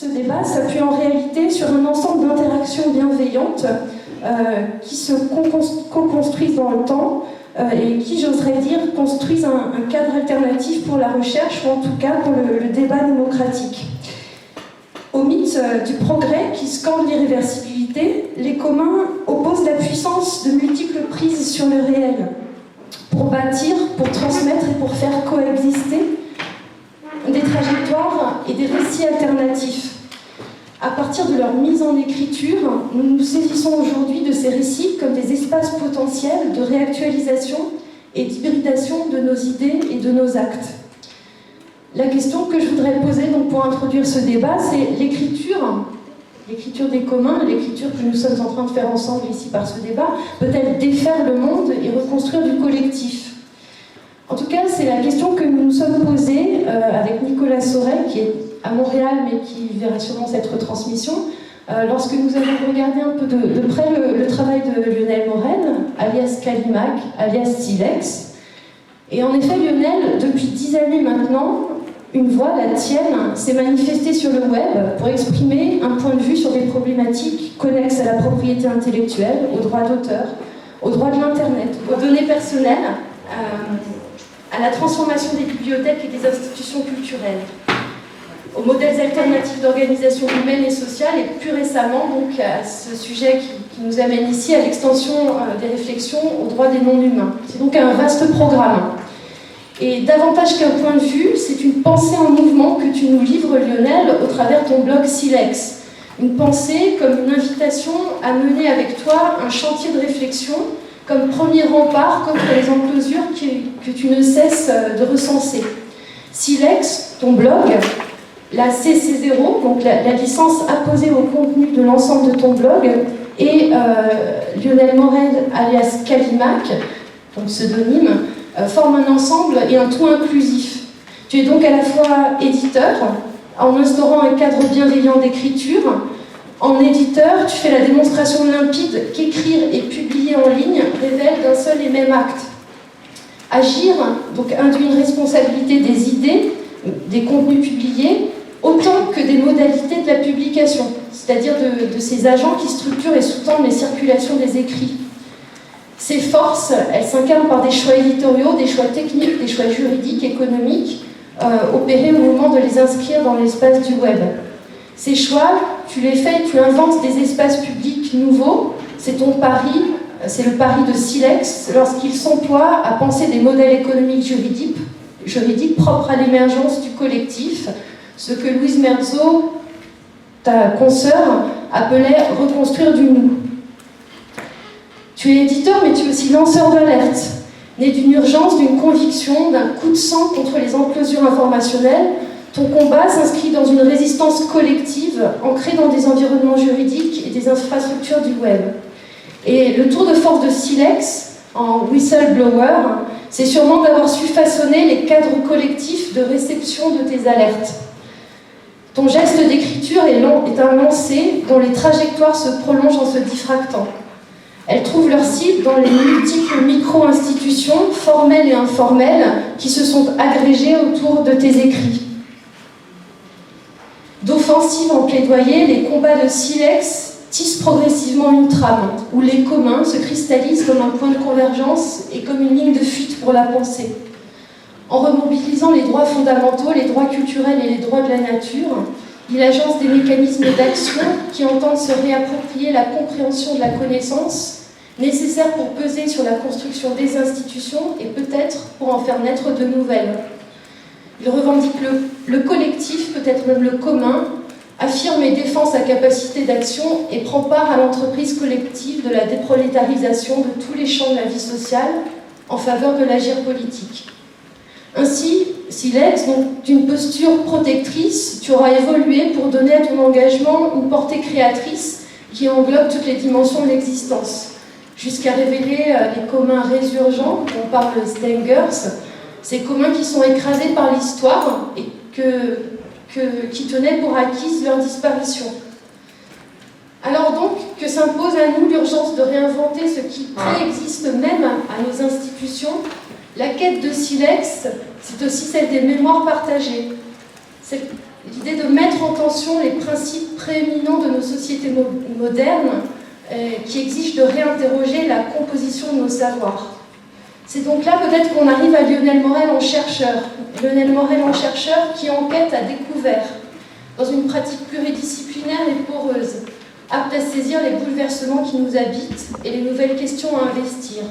Ce débat s'appuie en réalité sur un ensemble d'interactions bienveillantes qui se co-construisent dans le temps et qui, j'oserais dire, construisent un cadre alternatif pour la recherche ou en tout cas pour le débat démocratique. Au mythe du progrès qui scande l'irréversibilité, les communs opposent la puissance de multiples prises sur le réel pour bâtir, pour transmettre et pour faire coexister des trajectoires et des récits alternatifs. À partir de leur mise en écriture, nous nous saisissons aujourd'hui de ces récits comme des espaces potentiels de réactualisation et d'hybridation de nos idées et de nos actes. La question que je voudrais poser donc, pour introduire ce débat, c'est l'écriture des communs, l'écriture que nous sommes en train de faire ensemble ici par ce débat, peut-elle défaire le monde et reconstruire du collectif ? En tout cas, c'est la question que nous nous sommes posée avec Nicolas Sauret, qui est à Montréal, mais qui verra sûrement cette retransmission, lorsque nous avons regardé un peu de près le travail de Lionel Morel, alias Callimac, alias Silex. Et en effet, Lionel, depuis 10 années maintenant, une voix, la tienne, s'est manifestée sur le web pour exprimer un point de vue sur des problématiques connexes à la propriété intellectuelle, aux droits d'auteur, aux droits de l'Internet, aux données personnelles, à la transformation des bibliothèques et des institutions culturelles, aux modèles alternatifs d'organisation humaine et sociale, et plus récemment donc, à ce sujet qui nous amène ici, à l'extension des réflexions aux droits des non-humains. C'est donc un vaste programme. Et davantage qu'un point de vue, c'est une pensée en mouvement que tu nous livres, Lionel, au travers de ton blog Silex. Une pensée comme une invitation à mener avec toi un chantier de réflexion comme premier rempart contre les enclosures que tu ne cesses de recenser. Silex, ton blog, la CC0, donc la licence apposée au contenu de l'ensemble de ton blog, et Lionel Morel, alias Callimac, ton pseudonyme, forment un ensemble et un tout inclusif. Tu es donc à la fois éditeur, en instaurant un cadre bienveillant d'écriture. En éditeur, tu fais la démonstration limpide qu'écrire et publier en ligne révèle d'un seul et même acte. Agir donc induit une responsabilité des idées, des contenus publiés, autant que des modalités de la publication, c'est-à-dire de ces agents qui structurent et sous-tendent les circulations des écrits. Ces forces, elles s'incarnent par des choix éditoriaux, des choix techniques, des choix juridiques, économiques, opérés au moment de les inscrire dans l'espace du web. Ces choix, tu les fais, tu inventes des espaces publics nouveaux, c'est ton pari, c'est le pari de Silex, lorsqu'il s'emploie à penser des modèles économiques juridiques propres à l'émergence du collectif, ce que Louise Merzo, ta consoeur, appelait reconstruire du nous. Tu es éditeur, mais tu es aussi lanceur d'alerte, né d'une urgence, d'une conviction, d'un coup de sang contre les enclosures informationnelles. Ton combat s'inscrit dans une résistance collective, ancrée dans des environnements juridiques et des infrastructures du web. Et le tour de force de Silex, en whistleblower, c'est sûrement d'avoir su façonner les cadres collectifs de réception de tes alertes. Ton geste d'écriture est un lancer dont les trajectoires se prolongent en se diffractant. Elles trouvent leur cible dans les multiples micro-institutions, formelles et informelles, qui se sont agrégées autour de tes écrits. D'offensive en plaidoyer, les combats de Silex tissent progressivement une trame, où les communs se cristallisent comme un point de convergence et comme une ligne de fuite pour la pensée. En remobilisant les droits fondamentaux, les droits culturels et les droits de la nature, il agence des mécanismes d'action qui entendent se réapproprier la compréhension de la connaissance, nécessaire pour peser sur la construction des institutions et peut-être pour en faire naître de nouvelles. Il revendique le collectif, peut-être même le commun, affirme et défend sa capacité d'action et prend part à l'entreprise collective de la déprolétarisation de tous les champs de la vie sociale en faveur de l'agir politique. Ainsi, Silex, donc d'une posture protectrice, tu auras évolué pour donner à ton engagement une portée créatrice qui englobe toutes les dimensions de l'existence, jusqu'à révéler les communs résurgents, dont parle Stengers, ces communs qui sont écrasés par l'histoire et qui tenaient pour acquise leur disparition. Alors donc, que s'impose à nous l'urgence de réinventer ce qui préexiste même à nos institutions. La quête de Silex, c'est aussi celle des mémoires partagées. l'idée de mettre en tension les principes prééminents de nos sociétés modernes qui exigent de réinterroger la composition de nos savoirs. C'est donc là peut-être qu'on arrive à Lionel Morel en chercheur. Lionel Morel en chercheur qui enquête à découvert, dans une pratique pluridisciplinaire et poreuse, apte à saisir les bouleversements qui nous habitent et les nouvelles questions à investir.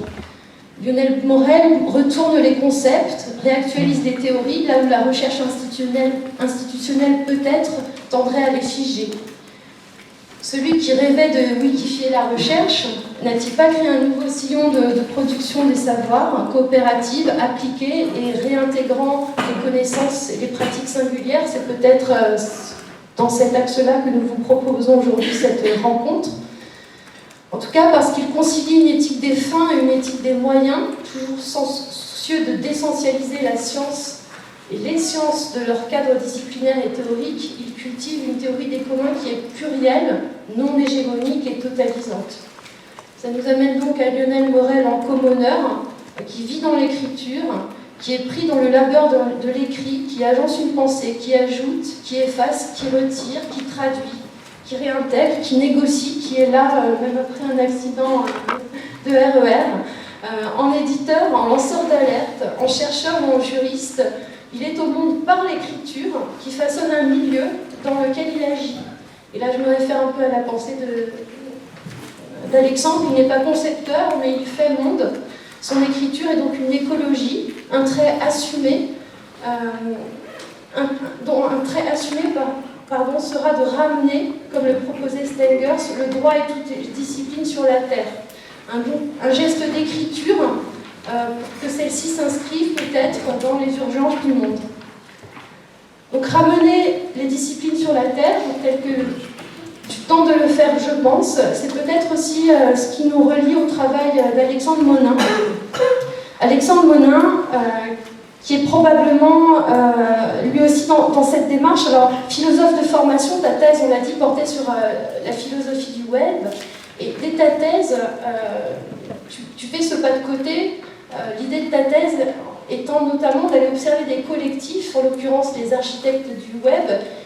Lionel Morel retourne les concepts, réactualise les théories, là où la recherche institutionnelle peut-être tendrait à les figer. Celui qui rêvait de wikifier la recherche n'a-t-il pas créé un nouveau sillon de production des savoirs, coopérative, appliquée et réintégrant les connaissances et les pratiques singulières? C'est peut-être dans cet axe-là que nous vous proposons aujourd'hui cette rencontre. En tout cas, parce qu'il concilie une éthique des fins et une éthique des moyens, toujours soucieux de d'essentialiser la science et les sciences de leur cadre disciplinaire et théorique, il cultive une théorie des communs qui est plurielle, non hégémonique et totalisante. Ça nous amène donc à Lionel Morel en commoneur, qui vit dans l'écriture, qui est pris dans le labeur de l'écrit, qui agence une pensée, qui ajoute, qui efface, qui retire, qui traduit, qui réintègre, qui négocie, qui est là, même après un accident de RER, en éditeur, en lanceur d'alerte, en chercheur ou en juriste. Il est au monde par l'écriture qui façonne un milieu dans lequel il agit. Et là, je me réfère un peu à la pensée d'Alexandre. Il n'est pas concepteur, mais il fait monde. Son écriture est donc une écologie, un trait assumé, dont un trait assumé sera de ramener, comme le proposait Stengers, le droit et toutes les disciplines sur la terre. Un geste d'écriture pour que celle-ci s'inscrive peut-être dans les urgences du monde. Donc ramener les disciplines sur la terre, tel que tu tentes de le faire, je pense, c'est peut-être aussi ce qui nous relie au travail d'Alexandre Monin. Alexandre Monin, qui est probablement lui aussi dans cette démarche. Alors, philosophe de formation, ta thèse, on l'a dit, portait sur la philosophie du web. Et dès ta thèse, tu fais ce pas de côté. L'idée de ta thèse étant notamment d'aller observer des collectifs, en l'occurrence les architectes du web,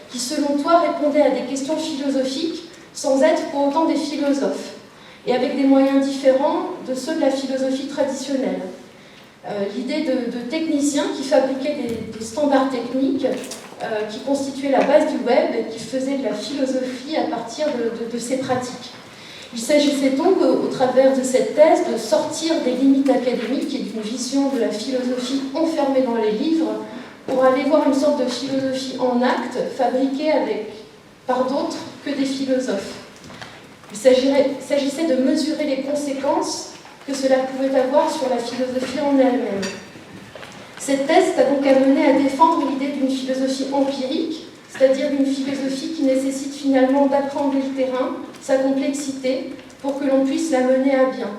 qui selon toi répondaient à des questions philosophiques sans être pour autant des philosophes, et avec des moyens différents de ceux de la philosophie traditionnelle. L'idée de techniciens qui fabriquaient des standards techniques qui constituaient la base du web et qui faisaient de la philosophie à partir de ces pratiques. Il s'agissait donc, au travers de cette thèse, de sortir des limites académiques et d'une vision de la philosophie enfermée dans les livres pour aller voir une sorte de philosophie en acte, fabriquée par d'autres que des philosophes. Il s'agissait de mesurer les conséquences que cela pouvait avoir sur la philosophie en elle-même. Cette thèse t'a donc amené à défendre l'idée d'une philosophie empirique, c'est-à-dire d'une philosophie qui nécessite finalement d'appréhender le terrain, sa complexité, pour que l'on puisse la mener à bien.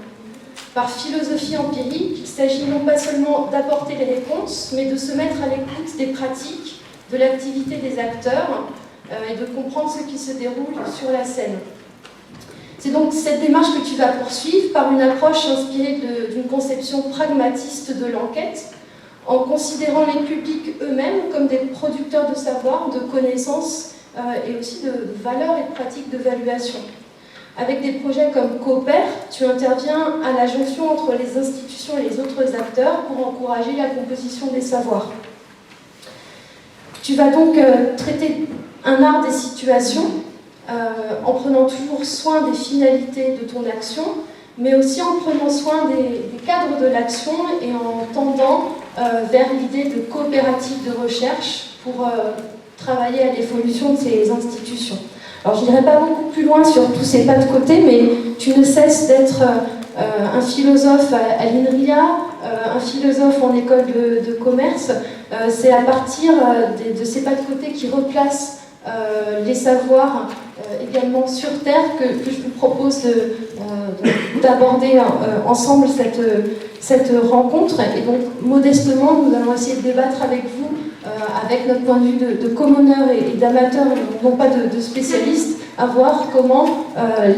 Par philosophie empirique, il s'agit non pas seulement d'apporter les réponses, mais de se mettre à l'écoute des pratiques, de l'activité des acteurs et de comprendre ce qui se déroule sur la scène. C'est donc cette démarche que tu vas poursuivre par une approche inspirée d'une conception pragmatiste de l'enquête, en considérant les publics eux-mêmes comme des producteurs de savoir, de connaissances et aussi de valeurs et de pratiques d'évaluation. Avec des projets comme Coopère, tu interviens à la jonction entre les institutions et les autres acteurs pour encourager la composition des savoirs. Tu vas donc traiter un art des situations en prenant toujours soin des finalités de ton action, mais aussi en prenant soin des cadres de l'action et en tendant vers l'idée de coopérative de recherche pour travailler à l'évolution de ces institutions. Alors je n'irai pas beaucoup plus loin sur tous ces pas de côté, mais tu ne cesses d'être un philosophe à l'INRIA, un philosophe en école de commerce. C'est à partir de ces pas de côté qui replacent les savoirs également sur Terre que je vous propose d'aborder ensemble cette rencontre. Et donc, modestement, nous allons essayer de débattre avec vous, avec notre point de vue de commoneur et d'amateur, non pas de spécialistes, à voir comment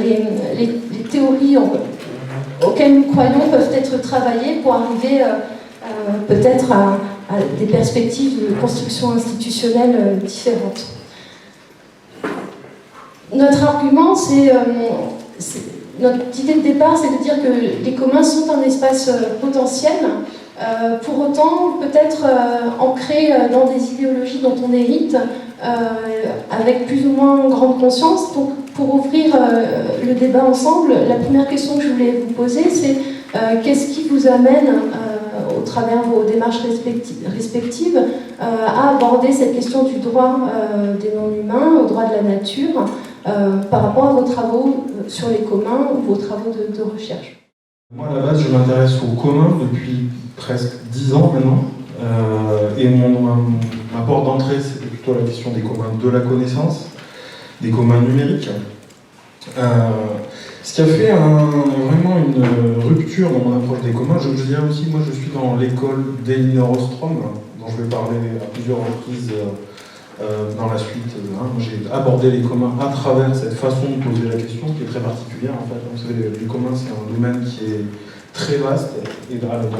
les théories auxquelles nous croyons peuvent être travaillées pour arriver peut-être à des perspectives de construction institutionnelle différentes. notre argument, notre idée de départ, c'est de dire que les communs sont un espace potentiel, pour autant peut-être ancré dans des idéologies dont on hérite, avec plus ou moins grande conscience. Donc, pour ouvrir le débat ensemble, la première question que je voulais vous poser, c'est qu'est-ce qui vous amène, au travers vos démarches respectives, à aborder cette question du droit des non-humains, au droit de la nature, par rapport à vos travaux sur les communs ou vos travaux de recherche? Moi, à la base, je m'intéresse aux communs depuis presque 10 ans maintenant. Et ma porte d'entrée, c'était plutôt la question des communs de la connaissance, des communs numériques. Ce qui a fait vraiment une rupture dans mon approche des communs, je dirais aussi, moi je suis dans l'école d'Elinor Ostrom, dont je vais parler à plusieurs reprises dans la suite. J'ai abordé les communs à travers cette façon de poser la question, qui est très particulière en fait. Vous savez, les communs, c'est un domaine qui est très vaste, et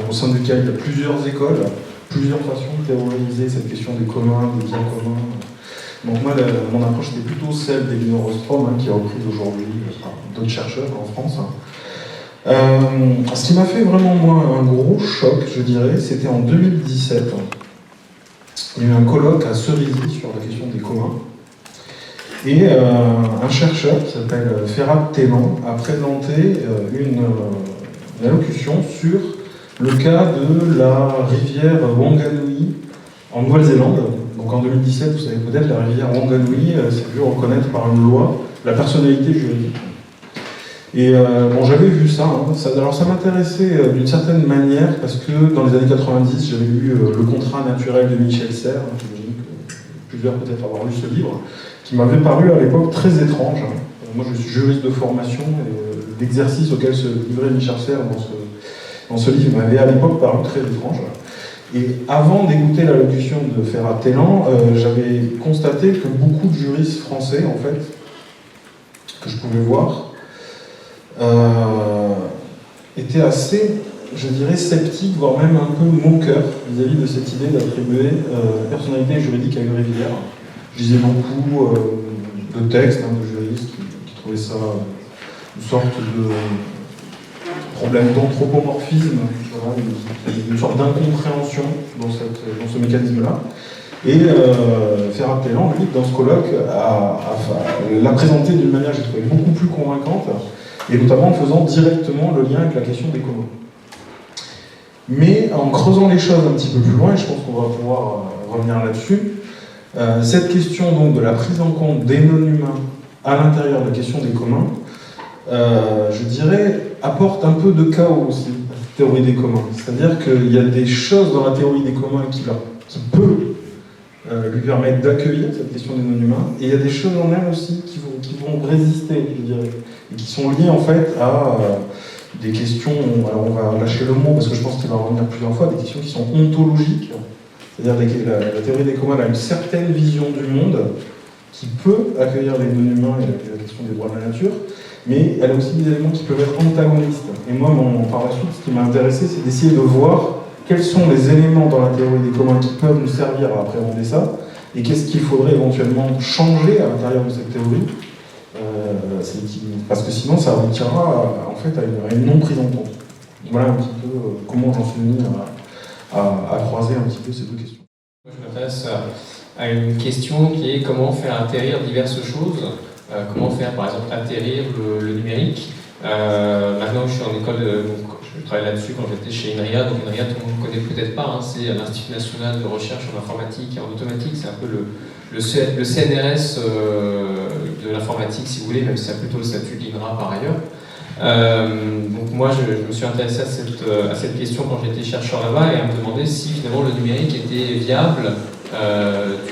au sein duquel il y a plusieurs écoles, plusieurs façons de théoriser cette question des communs, des biens communs. Donc moi, mon approche était plutôt celle d'Elinor Ostrom, qui est reprise aujourd'hui par d'autres chercheurs en France. Ce qui m'a fait vraiment, moi, un gros choc, je dirais, c'était en 2017. Il y a eu un colloque à Cerisy sur la question des communs. Et un chercheur qui s'appelle Ferhat Taylan a présenté une allocution sur le cas de la rivière Wanganui en Nouvelle-Zélande. Donc en 2017, vous savez peut-être, la rivière Wanganui s'est vue reconnaître par une loi la personnalité juridique. Et j'avais vu ça, alors ça m'intéressait d'une certaine manière, parce que dans les années 90, j'avais lu Le contrat naturel de Michel Serres, j'imagine que plusieurs peut-être avoir lu ce livre, qui m'avait paru à l'époque très étrange. Moi je suis juriste de formation, et l'exercice auquel se livrait Michel Serres dans ce livre m'avait à l'époque paru très étrange. Et avant d'écouter l'allocution de Ferhat Taylan, j'avais constaté que beaucoup de juristes français, en fait, que je pouvais voir, étaient assez, je dirais, sceptiques, voire même un peu moqueurs vis-à-vis de cette idée d'attribuer personnalité juridique à une rivière. Je lisais beaucoup de textes de juristes qui trouvaient ça une sorte de problème d'anthropomorphisme, une sorte d'incompréhension dans ce mécanisme-là. Et Ferhat Taylan, lui, dans ce colloque, l'a présenté d'une manière, j'ai trouvé, beaucoup plus convaincante, et notamment en faisant directement le lien avec la question des communs. Mais en creusant les choses un petit peu plus loin, et je pense qu'on va pouvoir revenir là-dessus, cette question donc de la prise en compte des non-humains à l'intérieur de la question des communs, je dirais, apporte un peu de chaos aussi à cette théorie des communs. C'est-à-dire qu'il y a des choses dans la théorie des communs qui peut lui permettre d'accueillir cette question des non-humains, et il y a des choses en elle aussi qui vont résister, je dirais, et qui sont liées en fait à des questions, alors on va lâcher le mot parce que je pense qu'il va revenir plusieurs fois, des questions qui sont ontologiques, c'est-à-dire la théorie des communs a une certaine vision du monde qui peut accueillir les non-humains et la question des droits de la nature, mais elle a aussi des éléments qui peuvent être antagonistes. Et moi, par la suite, ce qui m'a intéressé, c'est d'essayer de voir quels sont les éléments dans la théorie des communs qui peuvent nous servir à appréhender ça, et qu'est-ce qu'il faudrait éventuellement changer à l'intérieur de cette théorie, parce que sinon ça aboutira en fait à une non-prise en compte. Voilà un petit peu comment j'en suis venu à croiser un petit peu ces deux questions. Moi, je m'intéresse à une question qui est comment faire atterrir diverses choses, comment faire par exemple atterrir le numérique. Maintenant je suis en école, je travaille là-dessus quand j'étais chez INRIA, donc INRIA tout le monde ne connaît peut-être pas, c'est l'Institut National de Recherche en Informatique et en Automatique, c'est un peu le CNRS de l'informatique si vous voulez, même si c'est plutôt le statut de l'INRA par ailleurs. Donc moi je me suis intéressé à cette question quand j'étais chercheur là-bas et à me demander si finalement le numérique était viable,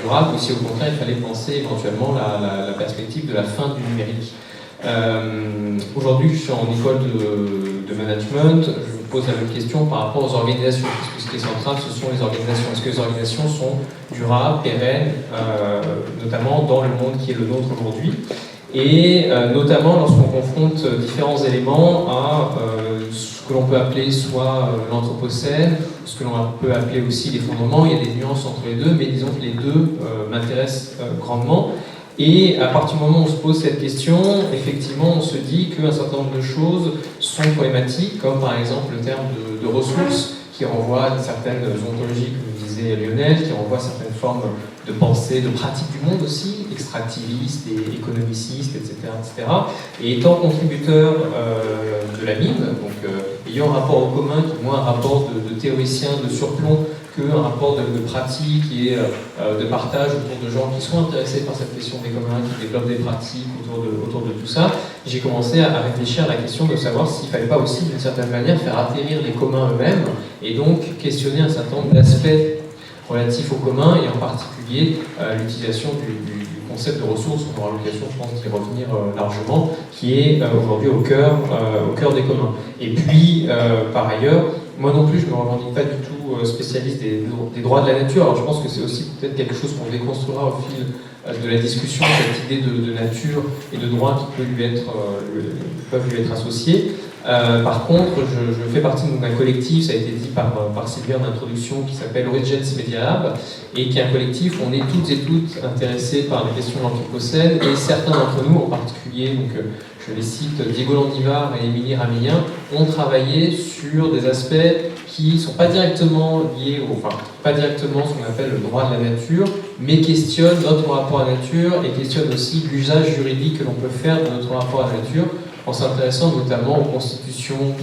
durable, ou si au contraire il fallait penser éventuellement la perspective de la fin du numérique. Aujourd'hui je suis en école de management, je vous pose la même question par rapport aux organisations, parce que ce qui est central ce sont les organisations. Est-ce que les organisations sont durables, pérennes, notamment dans le monde qui est le nôtre aujourd'hui, et notamment lorsqu'on confronte différents éléments à ce que l'on peut appeler soit l'anthropocène, ce que l'on peut appeler aussi les fondements. Il y a des nuances entre les deux, mais disons que les deux m'intéressent grandement. Et à partir du moment où on se pose cette question, effectivement, on se dit qu'un certain nombre de choses sont problématiques, comme par exemple le terme de ressources, qui renvoie à certaines ontologies, comme disait Lionel, qui renvoie à certaines formes de pensée, de pratique du monde aussi, extractivistes et économicistes, etc. etc. Et étant contributeur de la mine, donc ayant un rapport au commun qui est moins un rapport de théoricien de surplomb qu'un rapport de pratique et de partage autour de gens qui sont intéressés par cette question des communs, qui développent des pratiques autour de tout ça, j'ai commencé à réfléchir à la question de savoir s'il ne fallait pas aussi, d'une certaine manière, faire atterrir les communs eux-mêmes et donc questionner un certain nombre d'aspects relatifs aux communs et en particulier l'utilisation du concept de ressources, on aura l'occasion, je pense, d'y revenir largement, qui est aujourd'hui au cœur des communs. Et puis, par ailleurs, moi non plus, je ne me revendique pas du tout spécialiste des droits de la nature. Alors je pense que c'est aussi peut-être quelque chose qu'on déconstruira au fil de la discussion, cette idée de nature et de droit qui peuvent lui être associés. Par contre, je fais partie d'un collectif, ça a été dit par Sylvie en introduction, qui s'appelle Origins Media Lab, et qui est un collectif où on est toutes et toutes intéressés par les questions de l'anthropocène, et certains d'entre nous, en particulier, donc, je les cite, Diego Landivar et Émilie Ramillien, ont travaillé sur des aspects qui ne sont pas directement liés, pas directement ce qu'on appelle le droit de la nature, mais questionnent notre rapport à la nature et questionnent aussi l'usage juridique que l'on peut faire de notre rapport à la nature, en s'intéressant notamment aux constitutions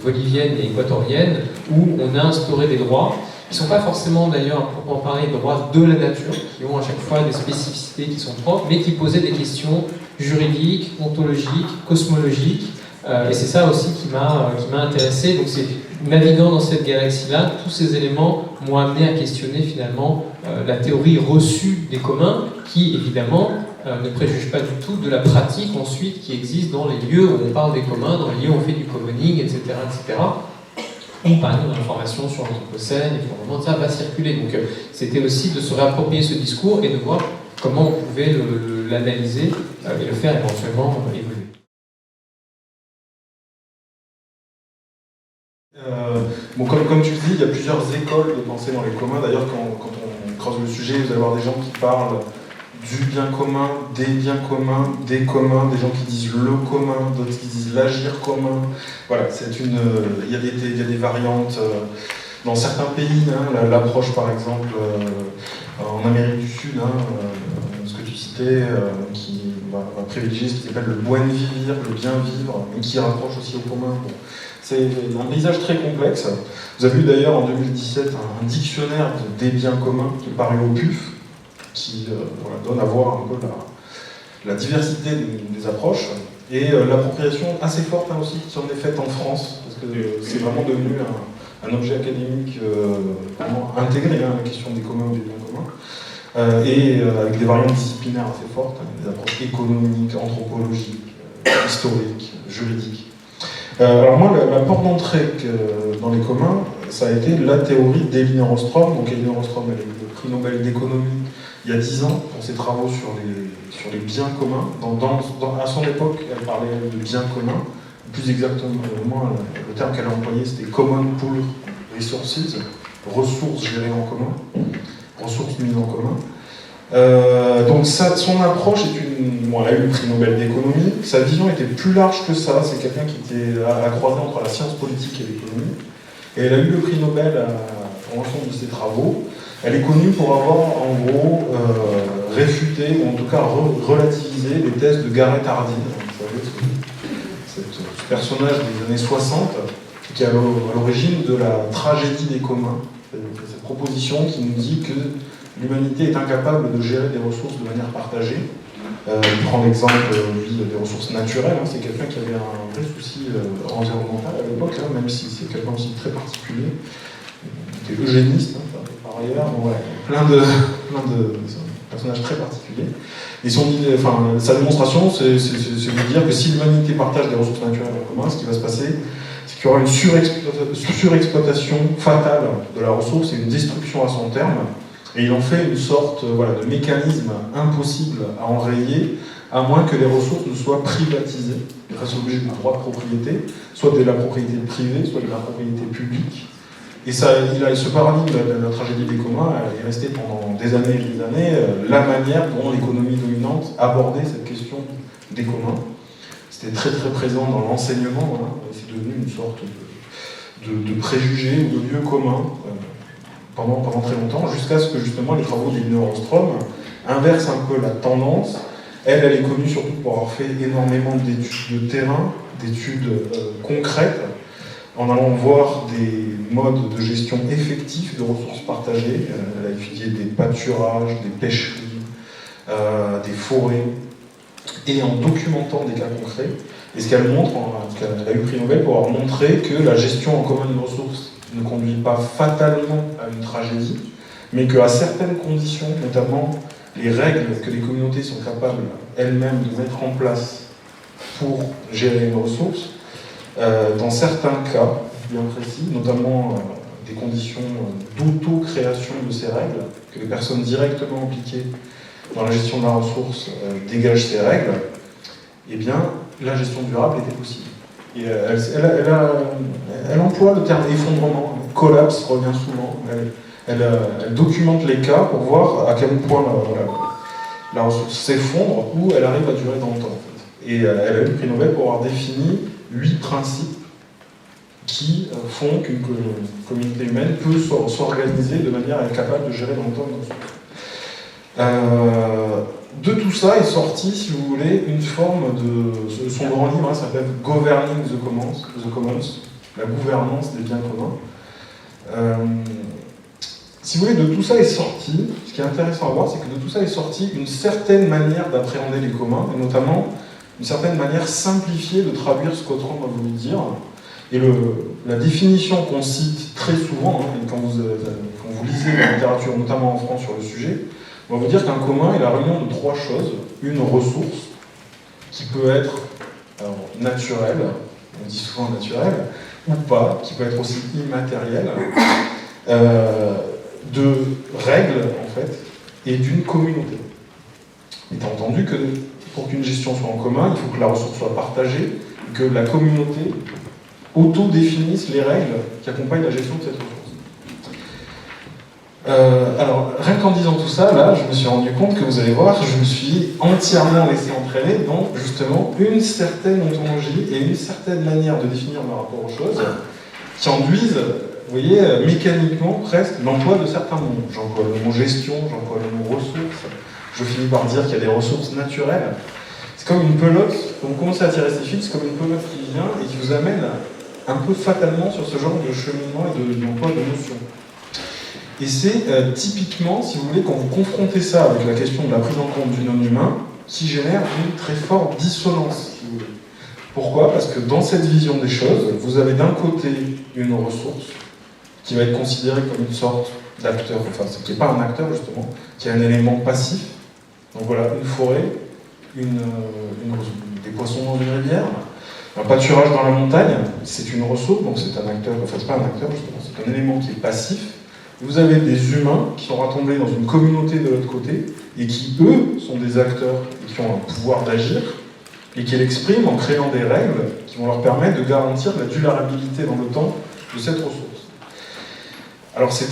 boliviennes et équatoriennes, où on a instauré des droits, qui ne sont pas forcément d'ailleurs, pour en parler, des droits de la nature, qui ont à chaque fois des spécificités qui sont propres, mais qui posaient des questions juridiques, ontologiques, cosmologiques, et c'est ça aussi qui m'a intéressé. Donc c'est naviguant dans cette galaxie-là, tous ces éléments m'ont amené à questionner finalement la théorie reçue des communs, qui évidemment ne préjuge pas du tout de la pratique ensuite qui existe dans les lieux où on parle des communs, dans les lieux où on fait du commoning, etc. etc. Ou par exemple l'information sur l'anthropocène, et finalement ça va circuler. Donc c'était aussi de se réapproprier ce discours et de voir comment on pouvait l'analyser et le faire éventuellement évoluer. Comme tu le dis, il y a plusieurs écoles de pensée dans les communs. D'ailleurs, quand on creuse le sujet, vous allez voir des gens qui parlent du bien commun, des biens communs, des communs, des gens qui disent le commun, d'autres qui disent l'agir commun. Voilà, il y a des variantes dans certains pays. L'approche, par exemple, en Amérique du Sud, ce que tu citais, qui va privilégier ce qui s'appelle le buen vivir, le bien vivre, et qui rapproche aussi au commun. Bon. C'est un paysage très complexe. Vous avez eu d'ailleurs en 2017 un dictionnaire des biens communs qui est paru au PUF, qui donne à voir un peu la diversité des approches et l'appropriation assez forte aussi qui en est faite en France, parce que c'est vraiment devenu un objet académique vraiment intégré, la question des communs ou des biens communs, et avec des variantes disciplinaires assez fortes, des approches économiques, anthropologiques, historiques, juridiques. Alors moi, la porte d'entrée dans les communs, ça a été la théorie d'Elinor Ostrom. Donc Elinor Ostrom, elle a eu le prix Nobel d'économie il y a 10 ans pour ses travaux sur les biens communs. À son époque, elle parlait de biens communs. Plus exactement, le terme qu'elle a employé, c'était Common Pool Resources, ressources gérées en commun, ressources mises en commun. Donc son approche elle a eu le prix Nobel d'économie. Sa vision était plus large que ça. C'est quelqu'un qui était à croiser entre la science politique et l'économie. Et elle a eu le prix Nobel pour l'ensemble de ses travaux. Elle est connue pour avoir, en gros, réfuté, ou en tout cas relativisé les thèses de Garrett Hardin. Vous savez, ce personnage des années 60, qui est à l'origine de la tragédie des communs. Cette proposition qui nous dit que l'humanité est incapable de gérer des ressources de manière partagée. Il prend l'exemple des ressources naturelles. C'est quelqu'un qui avait un vrai souci environnemental à l'époque, même si c'est quelqu'un aussi très particulier. Il était eugéniste, par ailleurs. Bon, plein de personnages très particuliers. Et sa démonstration, c'est de dire que si l'humanité partage des ressources naturelles en commun, ce qui va se passer, c'est qu'il y aura une surexploitation fatale de la ressource et une destruction à son terme. Et il en fait une sorte de mécanisme impossible à enrayer, à moins que les ressources ne soient privatisées, grâce au droit de propriété, soit de la propriété privée, soit de la propriété publique. Et ce paradigme de la tragédie des communs est resté pendant des années et des années la manière dont l'économie dominante abordait cette question des communs. C'était très très présent dans l'enseignement, hein, c'est devenu une sorte de préjugé ou de lieu commun pendant très longtemps, jusqu'à ce que justement les travaux d'Elinor Ostrom inversent un peu la tendance. Elle est connue surtout pour avoir fait énormément d'études de terrain, d'études concrètes, en allant voir des modes de gestion effectifs de ressources partagées. Elle a étudié des pâturages, des pêcheries, des forêts, et en documentant des cas concrets. Et ce qu'elle montre, elle a eu le prix Nobel pour avoir montré que la gestion en commun de ressources ne conduit pas fatalement à une tragédie, mais qu'à certaines conditions, notamment les règles que les communautés sont capables elles-mêmes de mettre en place pour gérer une ressource, dans certains cas bien précis, notamment des conditions d'auto-création de ces règles, que les personnes directement impliquées dans la gestion de la ressource dégagent ces règles, eh bien, la gestion durable était possible. Et elle emploie le terme effondrement, collapse revient souvent. Elle documente les cas pour voir à quel point la ressource s'effondre ou elle arrive à durer dans le temps. En fait. Et elle a eu le prix Nobel pour avoir défini 8 principes qui font qu'une communauté humaine peut s'organiser de manière à être capable de gérer dans le temps une ressource. De tout ça est sorti, si vous voulez, une forme de... Son grand livre hein, s'appelle Governing the Commons, la gouvernance des biens communs. Si vous voulez, de tout ça est sorti, ce qui est intéressant à voir, c'est que de tout ça est sorti une certaine manière d'appréhender les communs, et notamment une certaine manière simplifiée de traduire ce qu'Autran a voulu dire. Et la définition qu'on cite très souvent, hein, quand vous lisez la littérature, notamment en France sur le sujet, on va vous dire qu'un commun est la réunion de 3 choses. Une ressource, qui peut être naturelle, on dit souvent naturelle, ou pas, qui peut être aussi immatérielle, de règles, en fait, et d'une communauté. Étant entendu que pour qu'une gestion soit en commun, il faut que la ressource soit partagée, et que la communauté auto-définisse les règles qui accompagnent la gestion de cette ressource. Alors, rien qu'en disant tout ça, là, je me suis rendu compte que vous allez voir, je me suis entièrement laissé entraîner dans, justement, une certaine ontologie et une certaine manière de définir le rapport aux choses qui induisent, vous voyez, mécaniquement, presque, l'emploi de certains mots. J'emploie le mot gestion, j'emploie le mot ressources, je finis par dire qu'il y a des ressources naturelles. C'est comme une pelote, quand vous commencez à tirer ces fils, c'est comme une pelote qui vient et qui vous amène un peu fatalement sur ce genre de cheminement et d'emploi de notions. Et c'est typiquement, si vous voulez, quand vous confrontez ça avec la question de la prise en compte du non-humain, qui génère une très forte dissonance, si vous voulez. Pourquoi ? Parce que dans cette vision des choses, vous avez d'un côté une ressource qui va être considérée comme une sorte d'acteur, enfin, qui n'est pas un acteur justement, qui est un élément passif. Donc voilà, une forêt, des poissons dans une rivière, un pâturage dans la montagne, c'est une ressource, donc c'est un acteur, enfin c'est pas un acteur justement, c'est un élément qui est passif. Vous avez des humains qui sont rassemblés dans une communauté de l'autre côté et qui, eux, sont des acteurs et qui ont un pouvoir d'agir et qui l'expriment en créant des règles qui vont leur permettre de garantir la durabilité dans le temps de cette ressource. Alors c'est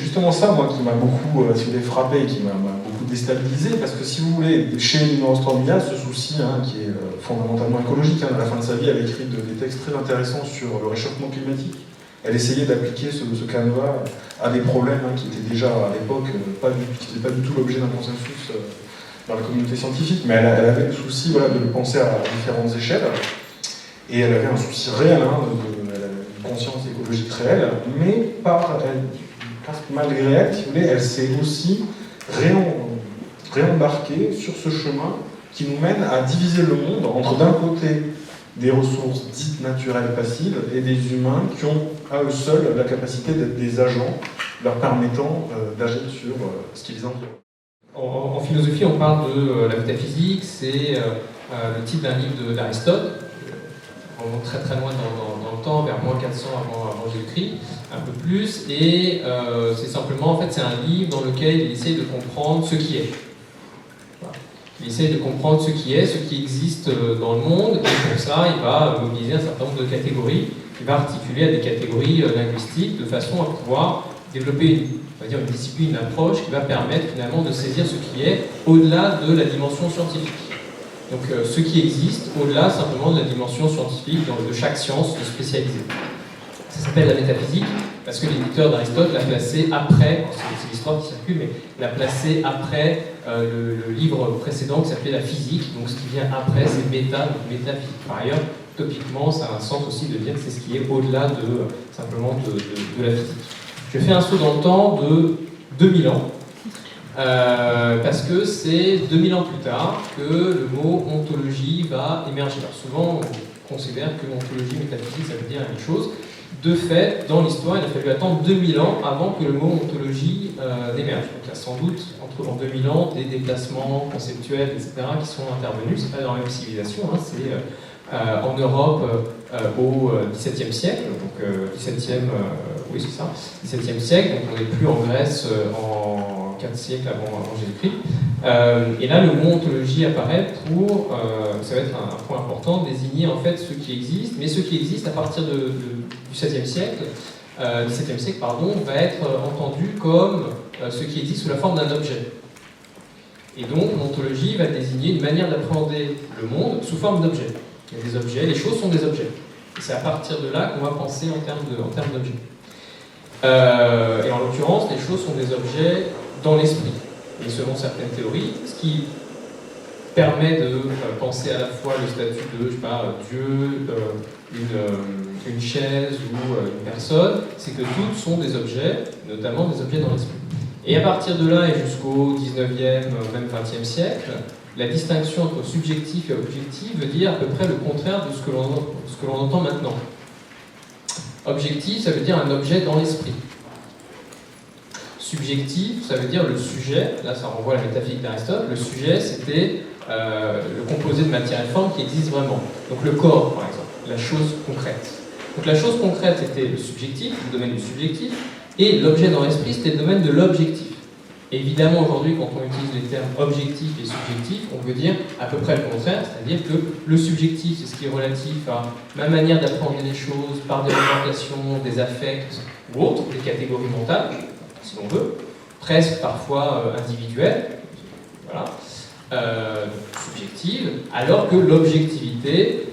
justement ça, moi, qui m'a beaucoup frappé et qui m'a beaucoup déstabilisé, parce que si vous voulez, chez Elinor Ostrom, il y a ce souci qui est fondamentalement écologique. À la fin de sa vie, elle a écrit des textes très intéressants sur le réchauffement climatique. Elle essayait d'appliquer ce canevas à des problèmes qui étaient déjà à l'époque pas du tout l'objet d'un consensus dans la communauté scientifique, mais elle avait le souci de le penser à différentes échelles, et elle avait un souci réel, elle avait une conscience écologique réelle, mais malgré elle, si vous voulez, elle s'est aussi réembarquée sur ce chemin qui nous mène à diviser le monde entre d'un côté des ressources dites naturelles passives et des humains qui ont à eux seuls la capacité d'être des agents leur permettant d'agir sur ce qui les environne. En philosophie, on parle de la métaphysique, c'est le titre d'un livre d'Aristote, on remonte très très loin dans le temps, vers moins 400 avant Jésus-Christ, un peu plus, et c'est simplement, en fait, c'est un livre dans lequel il essaie de comprendre ce qui est. Il essaie de comprendre ce qui est, ce qui existe dans le monde, et pour ça, il va mobiliser un certain nombre de catégories qui va articuler à des catégories linguistiques de façon à pouvoir développer une discipline, une approche qui va permettre finalement de saisir ce qui est au-delà de la dimension scientifique. Donc ce qui existe au-delà simplement de la dimension scientifique de chaque science spécialisée. Ça s'appelle la métaphysique parce que l'éditeur d'Aristote l'a placé après, c'est l'histoire qui circule, mais l'a placé après le livre précédent qui s'appelait la physique, donc ce qui vient après c'est métaphysique. Par ailleurs, topiquement, ça a un sens aussi de dire que c'est ce qui est au-delà simplement de la physique. Je fais un saut dans le temps de 2000 ans, parce que c'est 2000 ans plus tard que le mot ontologie va émerger. Alors souvent, on considère que ontologie, métaphysique, ça veut dire la même chose. De fait, dans l'histoire, il a fallu attendre 2000 ans avant que le mot ontologie n'émerge. Donc il y a sans doute, en 2000 ans, des déplacements conceptuels, etc., qui sont intervenus. C'est pas dans la même civilisation, hein, c'est en Europe au XVIIe siècle, donc oui c'est ça, XVIIe siècle, donc on n'est plus en Grèce en 4 siècles avant Jésus-Christ. Et là, le mot ontologie apparaît pour, ça va être un point important, désigner en fait ce qui existe, mais ce qui existe à partir du XVIe siècle, XVIIe siècle, va être entendu comme ce qui existe sous la forme d'un objet. Et donc, l'ontologie va désigner une manière d'appréhender le monde sous forme d'objet. Il y a des objets, les choses sont des objets. Et c'est à partir de là qu'on va penser en termes d'objets. Et en l'occurrence, les choses sont des objets dans l'esprit. Et selon certaines théories, ce qui permet de penser à la fois le statut de, Dieu, une chaise ou une personne, c'est que toutes sont des objets, notamment des objets dans l'esprit. Et à partir de là et jusqu'au 19e, même 20e siècle, la distinction entre subjectif et objectif veut dire à peu près le contraire de ce que l'on entend maintenant. Objectif, ça veut dire un objet dans l'esprit. Subjectif, ça veut dire le sujet, là ça renvoie à la métaphysique d'Aristote, le sujet c'était le composé de matière et de forme qui existe vraiment. Donc le corps par exemple, la chose concrète. Donc la chose concrète était le subjectif, le domaine du subjectif, et l'objet dans l'esprit c'était le domaine de l'objectif. Évidemment, aujourd'hui, quand on utilise les termes objectif et subjectif, on veut dire à peu près le contraire, c'est-à-dire que le subjectif, c'est ce qui est relatif à ma manière d'appréhender les choses par des représentations, des affects ou autres, des catégories mentales, si l'on veut, presque parfois individuelles, voilà, subjectives, alors que l'objectivité,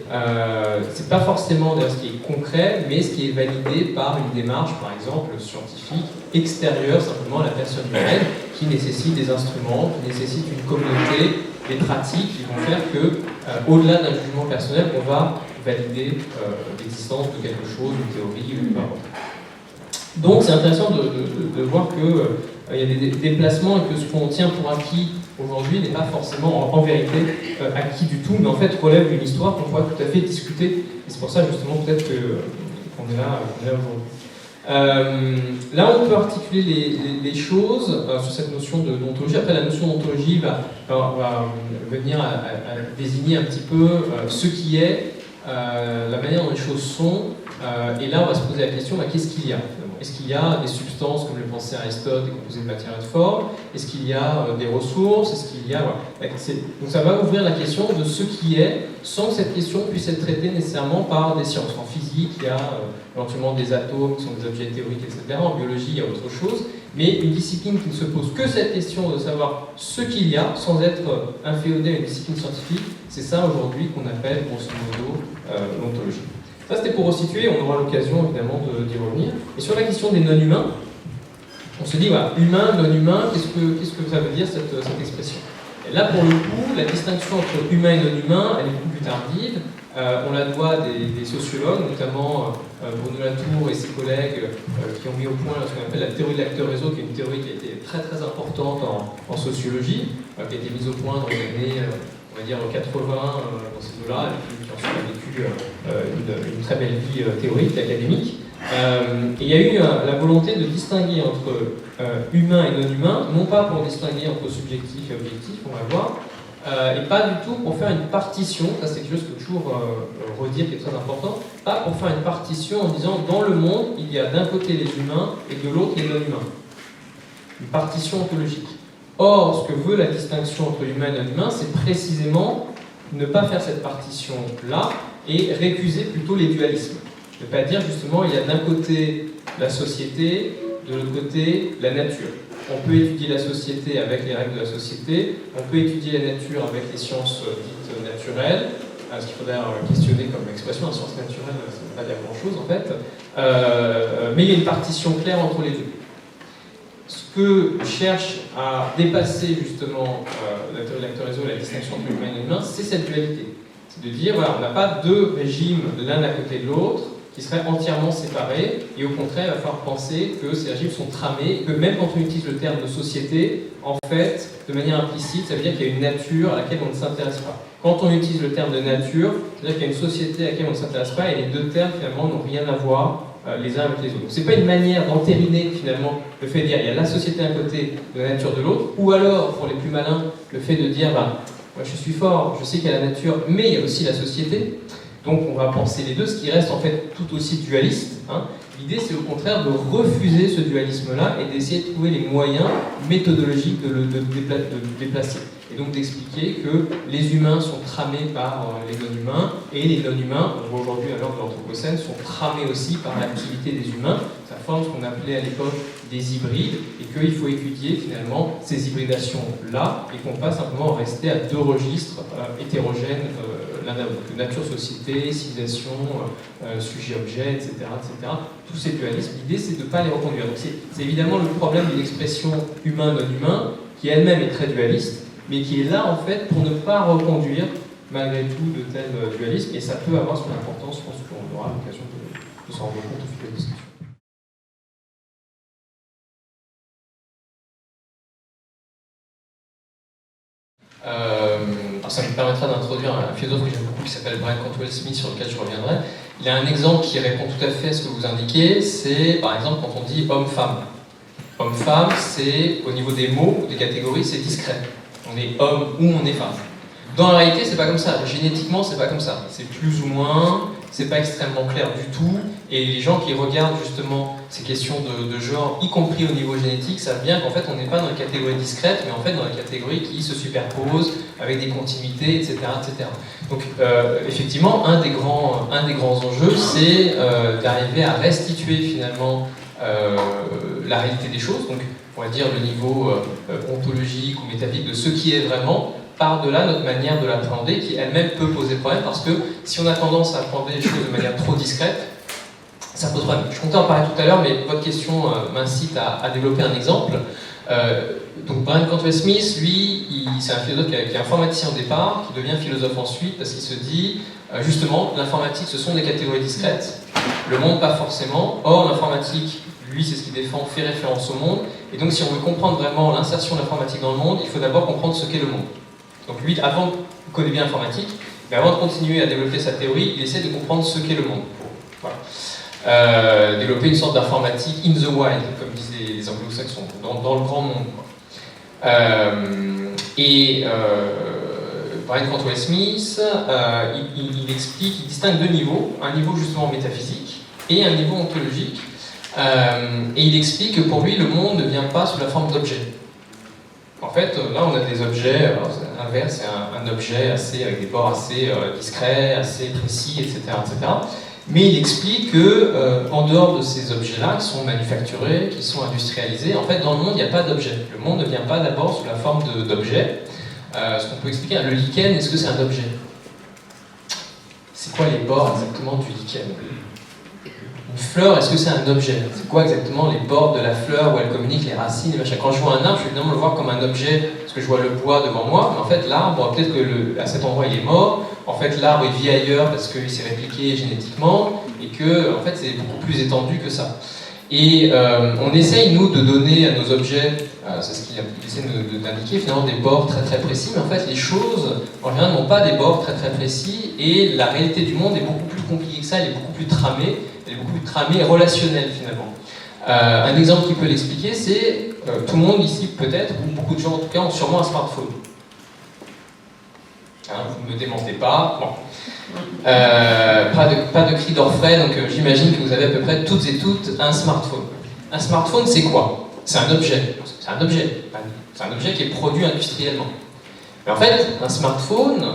c'est pas forcément ce qui est concret, mais ce qui est validé par une démarche, par exemple, scientifique, extérieure simplement à la personne humaine, qui nécessite des instruments, qui nécessite une communauté, des pratiques qui vont faire que, au-delà d'un jugement personnel, on va valider l'existence de quelque chose, une théorie, ou peu importe. Donc c'est intéressant de voir qu'il y a des déplacements et que ce qu'on tient pour acquis aujourd'hui n'est pas forcément en vérité acquis du tout, mais en fait relève d'une histoire qu'on pourra tout à fait discuter. Et c'est pour ça justement peut-être qu'on est là aujourd'hui. Là, on peut articuler les choses sur cette notion d'ontologie. Après, la notion d'ontologie va venir à désigner un petit peu ce qui est, la manière dont les choses sont. Et là, on va se poser la question, qu'est-ce qu'il y a? Est-ce qu'il y a des substances, comme le pensait Aristote, des composés de matière et de forme? Est-ce qu'il y a des ressources? Est-ce qu'il y a... Voilà. Donc ça va ouvrir la question de ce qui est, sans que cette question puisse être traitée nécessairement par des sciences. En physique, il y a éventuellement des atomes qui sont des objets théoriques, etc. En biologie, il y a autre chose. Mais une discipline qui ne se pose que cette question de savoir ce qu'il y a, sans être inféodée à une discipline scientifique, c'est ça aujourd'hui qu'on appelle, grosso modo, l'ontologie. Ça, c'était pour resituer, on aura l'occasion évidemment d'y revenir. Et sur la question des non-humains, on se dit, voilà, humain, non-humain, qu'est-ce que ça veut dire cette expression? Et là, pour le coup, la distinction entre humain et non-humain, elle est beaucoup plus tardive. On la doit à des sociologues, notamment Bruno Latour et ses collègues qui ont mis au point ce qu'on appelle la théorie de l'acteur-réseau, qui est une théorie qui a été très très importante en sociologie, qui a été mise au point dans les années, on va dire, 80, dans ces eaux-là, et qui ensuite a vécu une très belle vie théorique, académique. Et il y a eu la volonté de distinguer entre humain et non-humain, non pas pour distinguer entre subjectif et objectif, on va voir, et pas du tout pour faire une partition, ça c'est quelque chose qu'il faut toujours redire qui est très important, pas pour faire une partition en disant dans le monde il y a d'un côté les humains et de l'autre les non-humains. Une partition ontologique. Or, ce que veut la distinction entre humain et non-humain, c'est précisément ne pas faire cette partition-là et récuser plutôt les dualismes. Ne pas dire justement, il y a d'un côté la société, de l'autre côté la nature. On peut étudier la société avec les règles de la société, on peut étudier la nature avec les sciences dites naturelles, ce qu'il faudrait questionner comme expression, la science naturelle, ça ne veut pas dire grand-chose en fait, mais il y a une partition claire entre les deux. Ce que cherche à dépasser justement la théorie de l'acteur-réseau et la distinction entre l'humain et l'humain, c'est cette dualité. C'est de dire, voilà, on n'a pas deux régimes l'un à côté de l'autre, qui seraient entièrement séparés, et au contraire, il va falloir penser que ces régimes sont tramés, que même quand on utilise le terme de société, en fait, de manière implicite, ça veut dire qu'il y a une nature à laquelle on ne s'intéresse pas. Quand on utilise le terme de nature, ça veut dire qu'il y a une société à laquelle on ne s'intéresse pas, et les deux termes, finalement, n'ont rien à voir les uns avec les autres. Donc c'est pas une manière d'entériner, finalement, le fait de dire il y a la société d'un côté, de la nature de l'autre, ou alors, pour les plus malins, le fait de dire, moi je suis fort, je sais qu'il y a la nature, mais il y a aussi la société. Donc on va penser les deux, ce qui reste en fait tout aussi dualiste. L'idée c'est au contraire de refuser ce dualisme-là et d'essayer de trouver les moyens méthodologiques de le déplacer. Et donc d'expliquer que les humains sont tramés par les non-humains et les non-humains, on voit aujourd'hui à l'heure de l'Anthropocène, sont tramés aussi par l'activité des humains. Ça forme ce qu'on appelait à l'époque des hybrides et qu'il faut étudier finalement ces hybridations-là et qu'on ne pas simplement rester à deux registres hétérogènes l'un à l'autre. Nature-société, civilisation, sujet-objet, etc., etc. Tous ces dualismes, l'idée c'est de ne pas les reconduire. Donc c'est évidemment le problème d'une expression humain-non-humain qui elle-même est très dualiste, mais qui est là en fait pour ne pas reconduire malgré tout de tels dualismes, et ça peut avoir son importance, je pense qu'on aura l'occasion de s'en rendre compte au fil de la discussion. Ça me permettra d'introduire un philosophe que j'aime beaucoup qui s'appelle Brian Cantwell-Smith, sur lequel je reviendrai. Il a un exemple qui répond tout à fait à ce que vous indiquez, c'est par exemple quand on dit homme-femme. Homme-femme, c'est au niveau des mots, des catégories, c'est discret. On est homme ou on est femme. Dans la réalité, c'est pas comme ça. Génétiquement, c'est pas comme ça. C'est plus ou moins, c'est pas extrêmement clair du tout. Et les gens qui regardent justement ces questions de genre, y compris au niveau génétique, savent bien qu'en fait, on n'est pas dans la catégorie discrète, mais en fait dans la catégorie qui se superpose avec des continuités, etc., etc. Donc, effectivement, un des grands enjeux, c'est d'arriver à restituer finalement la réalité des choses. Donc, on va dire le niveau ontologique ou métaphysique de ce qui est vraiment, par-delà notre manière de l'appréhender, qui elle-même peut poser problème, parce que si on a tendance à appréhender les choses de manière trop discrète, ça pose problème. Je comptais en parler tout à l'heure, mais votre question m'incite à développer un exemple. Donc Brian Cantwell-Smith, lui, c'est un philosophe qui est informaticien au départ, qui devient philosophe ensuite, parce qu'il se dit, justement, l'informatique, ce sont des catégories discrètes, le monde pas forcément. Or, l'informatique, lui, c'est ce qu'il défend, fait référence au monde, et donc si on veut comprendre vraiment l'insertion de l'informatique dans le monde, il faut d'abord comprendre ce qu'est le monde. Donc lui, avant, il connaît bien l'informatique, mais avant de continuer à développer sa théorie, il essaie de comprendre ce qu'est le monde. Voilà. Développer une sorte d'informatique in the wild, comme disent les anglo-saxons, dans le grand monde. Brian Cantwell-Smith, il explique, il distingue deux niveaux, un niveau justement métaphysique et un niveau ontologique. Et il explique que pour lui, le monde ne vient pas sous la forme d'objets. En fait, là, on a des objets, l'inverse, c'est un objet avec des bords assez discrets, assez précis, etc., etc. Mais il explique que, en dehors de ces objets-là, qui sont manufacturés, qui sont industrialisés, en fait, dans le monde, il n'y a pas d'objet. Le monde ne vient pas d'abord sous la forme d'objet. Ce qu'on peut expliquer, le lichen, est-ce que c'est un objet? C'est quoi les bords exactement du lichen? Une fleur, est-ce que c'est un objet? C'est quoi exactement les bords de la fleur où elle communique, les racines, les machins? Quand je vois un arbre, je vais évidemment le voir comme un objet, parce que je vois le bois devant moi, mais en fait l'arbre, peut-être que à cet endroit il est mort, en fait l'arbre il vit ailleurs parce qu'il s'est répliqué génétiquement, et que en fait c'est beaucoup plus étendu que ça. Et on essaye, nous, de donner à nos objets, c'est ce qu'il essaie d'indiquer, finalement des bords très très précis, mais en fait les choses, en général, n'ont pas des bords très très précis, et la réalité du monde est beaucoup plus compliquée que ça, elle est beaucoup plus tramée, et relationnelle finalement. Un exemple qui peut l'expliquer, c'est tout le monde ici peut-être, ou beaucoup de gens en tout cas, ont sûrement un smartphone. Vous ne me démentez pas. Bon. Pas de cri d'orfraie, donc j'imagine que vous avez à peu près toutes et toutes un smartphone. Un smartphone, c'est quoi? C'est un objet. C'est un objet. C'est un objet qui est produit industriellement. Mais en fait, un smartphone,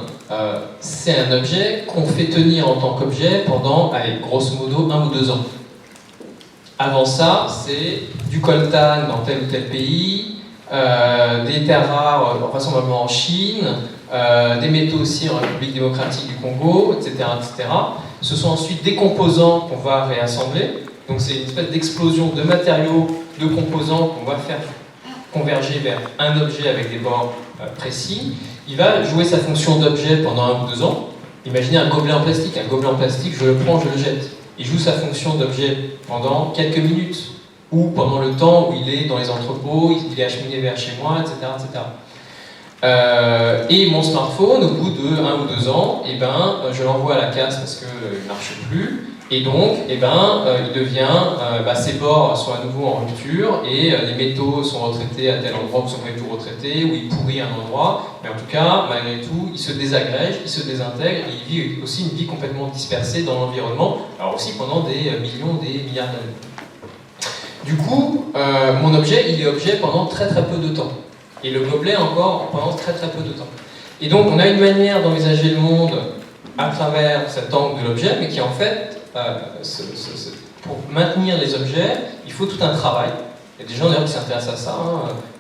c'est un objet qu'on fait tenir en tant qu'objet pendant, allez, grosso modo, 1 ou 2 ans. Avant ça, c'est du coltan dans tel ou tel pays, des terres rares, vraisemblablement en Chine, des métaux aussi en République démocratique du Congo, etc., etc. Ce sont ensuite des composants qu'on va réassembler. Donc c'est une espèce d'explosion de matériaux, de composants qu'on va faire converger vers un objet avec des bords précis. Il va jouer sa fonction d'objet pendant 1 ou 2 ans. Imaginez un gobelet en plastique. Un gobelet en plastique, je le prends, je le jette. Il joue sa fonction d'objet pendant quelques minutes, ou pendant le temps où il est dans les entrepôts, il est acheminé vers chez moi, etc. etc. Et mon smartphone, au bout de 1 ou 2 ans, je l'envoie à la casse parce qu'il ne marche plus. Et donc, il devient, ses bords sont à nouveau en rupture et les métaux sont retraités à tel endroit où sont métaux retraités, ou il pourrit un endroit. Mais en tout cas, malgré tout, il se désagrège, il se désintègre et il vit aussi une vie complètement dispersée dans l'environnement, alors aussi pendant des millions, des milliards d'années. Du coup, mon objet, il est objet pendant très très peu de temps. Et le gobelet encore pendant très très peu de temps. Et donc, on a une manière d'envisager le monde à travers cet angle de l'objet, mais qui en fait, pour maintenir les objets, il faut tout un travail. Il y a des gens d'ailleurs qui s'intéressent à ça,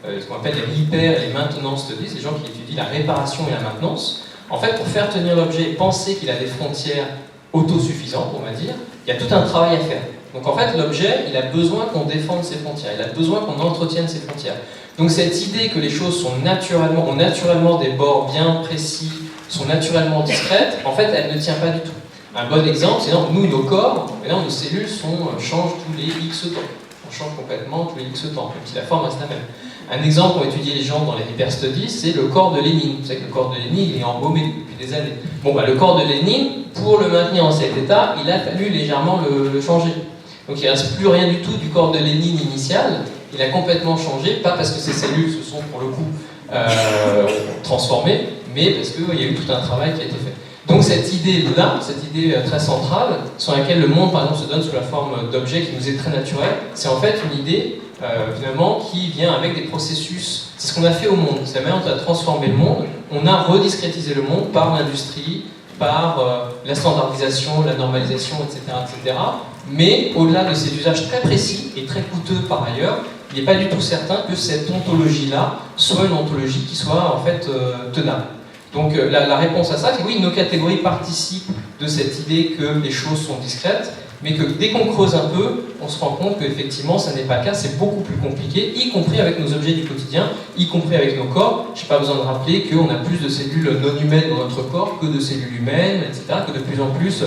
ce qu'on appelle les maintenance studies, c'est des gens qui étudient la réparation et la maintenance. En fait, pour faire tenir l'objet, penser qu'il a des frontières autosuffisantes, on va dire, il y a tout un travail à faire. Donc en fait, l'objet, il a besoin qu'on défende ses frontières, il a besoin qu'on entretienne ses frontières. Donc cette idée que les choses ont naturellement des bords bien précis, sont naturellement discrètes, en fait, elle ne tient pas du tout. Un bon exemple, c'est nous, nos corps, nos cellules changent tous les X temps. On change complètement tous les X temps, même si la forme reste la même. Un exemple pour étudier les gens dans les hyperstudies, c'est le corps de Lénine. Vous savez que le corps de Lénine, il est embaumé depuis des années. Le corps de Lénine, pour le maintenir en cet état, il a fallu légèrement le changer. Donc il ne reste plus rien du tout du corps de Lénine initial. Il a complètement changé, pas parce que ses cellules se sont pour le coup transformées, mais parce qu'il y a eu tout un travail qui a été fait. Donc cette idée-là, cette idée très centrale, sur laquelle le monde par exemple se donne sous la forme d'objet qui nous est très naturel, c'est en fait une idée finalement qui vient avec des processus. C'est ce qu'on a fait au monde, c'est la manière dont on a transformé le monde. On a rediscrétisé le monde par l'industrie, par la standardisation, la normalisation, etc., etc. Mais au-delà de ces usages très précis et très coûteux par ailleurs, il n'est pas du tout certain que cette ontologie-là soit une ontologie qui soit en fait tenable. Donc la réponse à ça, c'est oui, nos catégories participent de cette idée que les choses sont discrètes, mais que dès qu'on creuse un peu, on se rend compte qu'effectivement, ça n'est pas le cas, c'est beaucoup plus compliqué, y compris avec nos objets du quotidien, y compris avec nos corps. Je n'ai pas besoin de rappeler qu'on a plus de cellules non humaines dans notre corps que de cellules humaines, etc., que de plus en plus,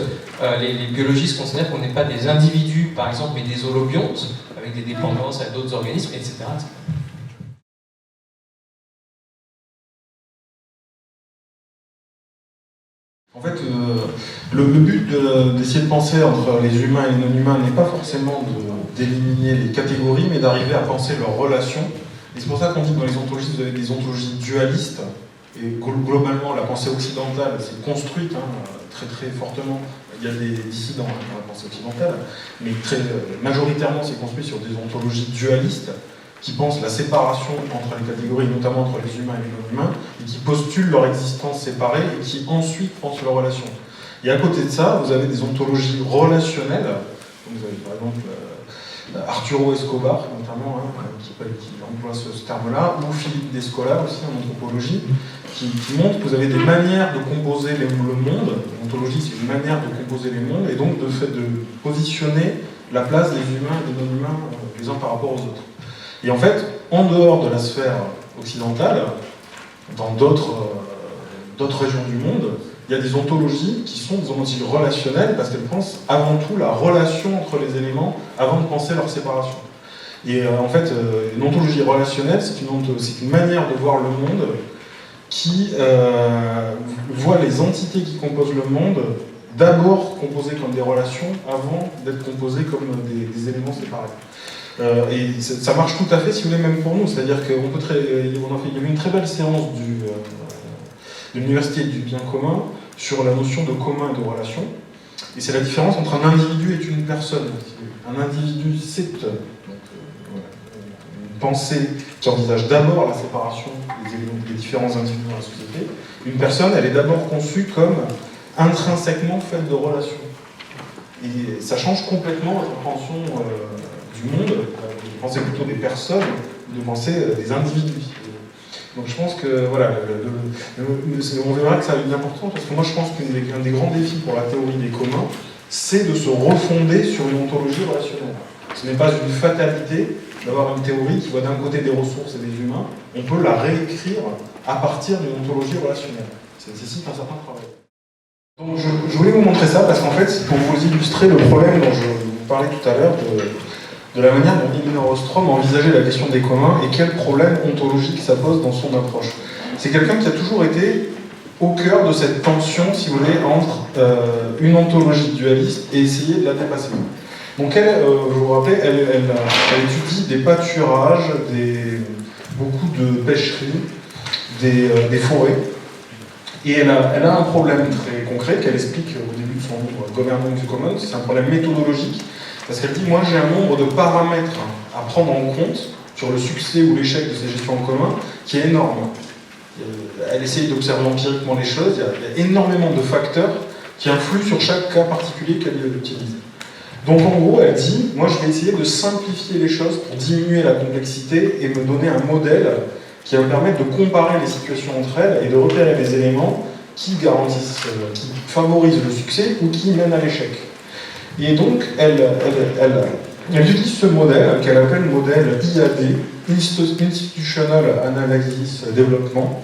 les biologistes considèrent qu'on n'est pas des individus, par exemple, mais des holobiontes, avec des dépendances à d'autres organismes, etc., etc. En fait, le but d'essayer de penser entre les humains et les non-humains n'est pas forcément d'éliminer les catégories, mais d'arriver à penser leurs relations. Et c'est pour ça qu'on dit que dans les ontologies, vous avez des ontologies dualistes, et globalement, la pensée occidentale s'est construite très très fortement. Il y a des dissidents dans la pensée occidentale, mais majoritairement, c'est construit sur des ontologies dualistes, qui pensent la séparation entre les catégories, notamment entre les humains et les non-humains, et qui postulent leur existence séparée et qui ensuite pensent leurs relations. Et à côté de ça, vous avez des ontologies relationnelles. Vous avez par exemple Arturo Escobar, notamment, qui emploie ce terme-là, ou Philippe Descola aussi en anthropologie, qui montre que vous avez des manières de composer le monde. L'ontologie, c'est une manière de composer les mondes, et donc de positionner la place des humains et des non-humains les uns par rapport aux autres. Et en fait, en dehors de la sphère occidentale, dans d'autres régions du monde, il y a des ontologies qui sont des ontologies relationnelles parce qu'elles pensent avant tout la relation entre les éléments avant de penser leur séparation. Et en fait, une ontologie relationnelle, c'est une manière de voir le monde qui voit les entités qui composent le monde d'abord composées comme des relations avant d'être composées comme des éléments séparés. Et ça marche tout à fait, si vous voulez, même pour nous. C'est-à-dire qu'il y avait une très belle séance de l'Université du bien commun sur la notion de commun et de relation. Et c'est la différence entre un individu et une personne. Un individu, c'est une pensée qui envisage d'abord la séparation des des différents individus dans la société, une personne, elle est d'abord conçue comme intrinsèquement faite de relations. Et ça change complètement la compréhension du monde, de penser plutôt des personnes, de penser des individus. Donc je pense que voilà, on verra que ça a une importance, parce que moi je pense qu'un des grands défis pour la théorie des communs, c'est de se refonder sur une ontologie relationnelle. Ce n'est pas une fatalité d'avoir une théorie qui voit d'un côté des ressources et des humains, on peut la réécrire à partir d'une ontologie relationnelle. Ça nécessite un certain travail. Donc je voulais vous montrer ça parce qu'en fait, c'est pour vous illustrer le problème dont je vous parlais tout à l'heure de la manière dont Elinor Ostrom envisageait la question des communs et quel problème ontologique ça pose dans son approche. C'est quelqu'un qui a toujours été au cœur de cette tension, si vous voulez, entre une ontologie dualiste et essayer de la dépasser. Donc elle, je vous rappelle, elle étudie des pâturages, beaucoup de pêcheries, des forêts. Et elle a un problème très concret qu'elle explique au début de son livre Governance Commons. C'est un problème méthodologique, parce qu'elle dit, moi j'ai un nombre de paramètres à prendre en compte sur le succès ou l'échec de ces gestions en commun qui est énorme. Elle essaye d'observer empiriquement les choses, il y a énormément de facteurs qui influent sur chaque cas particulier qu'elle utilise. Donc en gros, elle dit, moi je vais essayer de simplifier les choses pour diminuer la complexité et me donner un modèle qui va me permettre de comparer les situations entre elles et de repérer des éléments qui garantissent, qui favorisent le succès ou qui mènent à l'échec. Et donc, elle utilise ce modèle qu'elle appelle le modèle IAD, Institutional Analysis Development.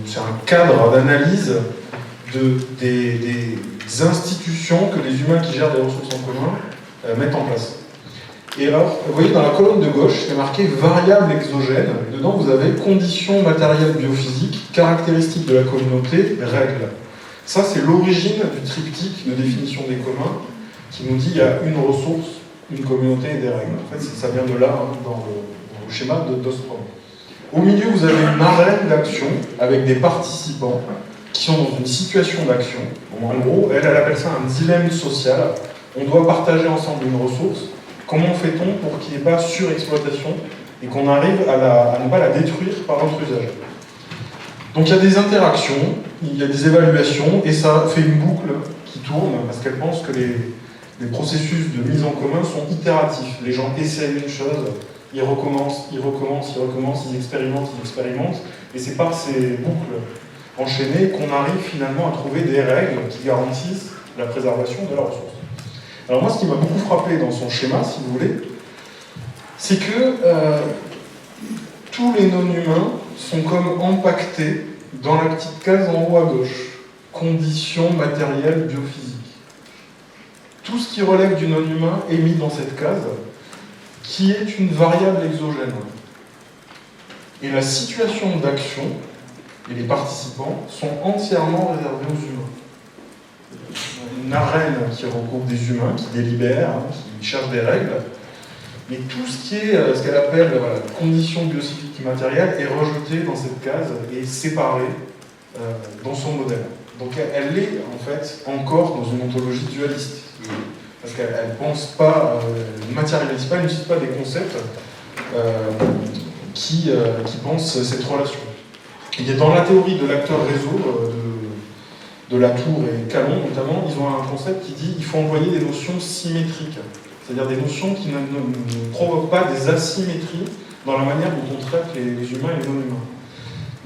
C'est un cadre d'analyse des institutions que les humains qui gèrent des ressources en commun mettent en place. Et alors, vous voyez, dans la colonne de gauche, c'est marqué variables exogènes. Dedans, vous avez conditions matérielles biophysiques, caractéristiques de la communauté, règles. Ça, c'est l'origine du triptyque de définition des communs qui nous dit qu'il y a une ressource, une communauté et des règles. En fait, ça vient de là, dans le schéma d'Ostrom. Au milieu, vous avez une arène d'action avec des participants qui sont dans une situation d'action. En gros, elle appelle ça un dilemme social. On doit partager ensemble une ressource. Comment fait-on pour qu'il n'y ait pas surexploitation et qu'on arrive à ne pas la détruire par notre usage? Donc il y a des interactions, il y a des évaluations, et ça fait une boucle qui tourne, parce qu'elle pense que les processus de mise en commun sont itératifs. Les gens essayent une chose, ils recommencent, ils expérimentent, et c'est par ces boucles enchaînées qu'on arrive finalement à trouver des règles qui garantissent la préservation de la ressource. Alors moi, ce qui m'a beaucoup frappé dans son schéma, si vous voulez, c'est que tous les non-humains sont comme empaquetés dans la petite case en haut à gauche. Conditions matérielles biophysiques. Tout ce qui relève du non-humain est mis dans cette case, qui est une variable exogène. Et la situation d'action et les participants sont entièrement réservés aux humains. Une arène qui regroupe des humains, qui délibèrent, qui cherchent des règles, mais tout ce qui est ce qu'elle appelle conditions biophysiques et matérielles est rejeté dans cette case et séparé dans son modèle. Donc elle est en fait encore dans une ontologie dualiste, parce qu'elle ne pense pas, ne matérialise pas, elle n'utilise pas des concepts qui pensent cette relation. Et dans la théorie de l'acteur réseau, de Latour et Calon notamment, ils ont un concept qui dit qu'il faut envoyer des notions symétriques, c'est-à-dire des notions qui ne provoquent pas des asymétries dans la manière dont on traite les humains et les non-humains.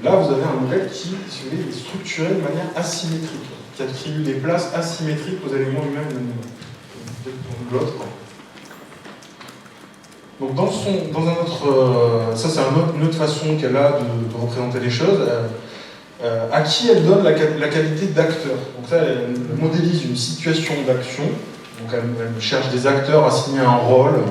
Là, vous avez un modèle qui, si vous voulez, est structuré de manière asymétrique, qui attribue des places asymétriques aux éléments humains et non-humains. Peut-être l'autre. Donc dans un autre... ça, c'est une autre façon qu'elle a de représenter les choses. À qui elle donne la qualité d'acteur. Donc ça, elle modélise une situation d'action. Donc elle cherche des acteurs assignés à un rôle,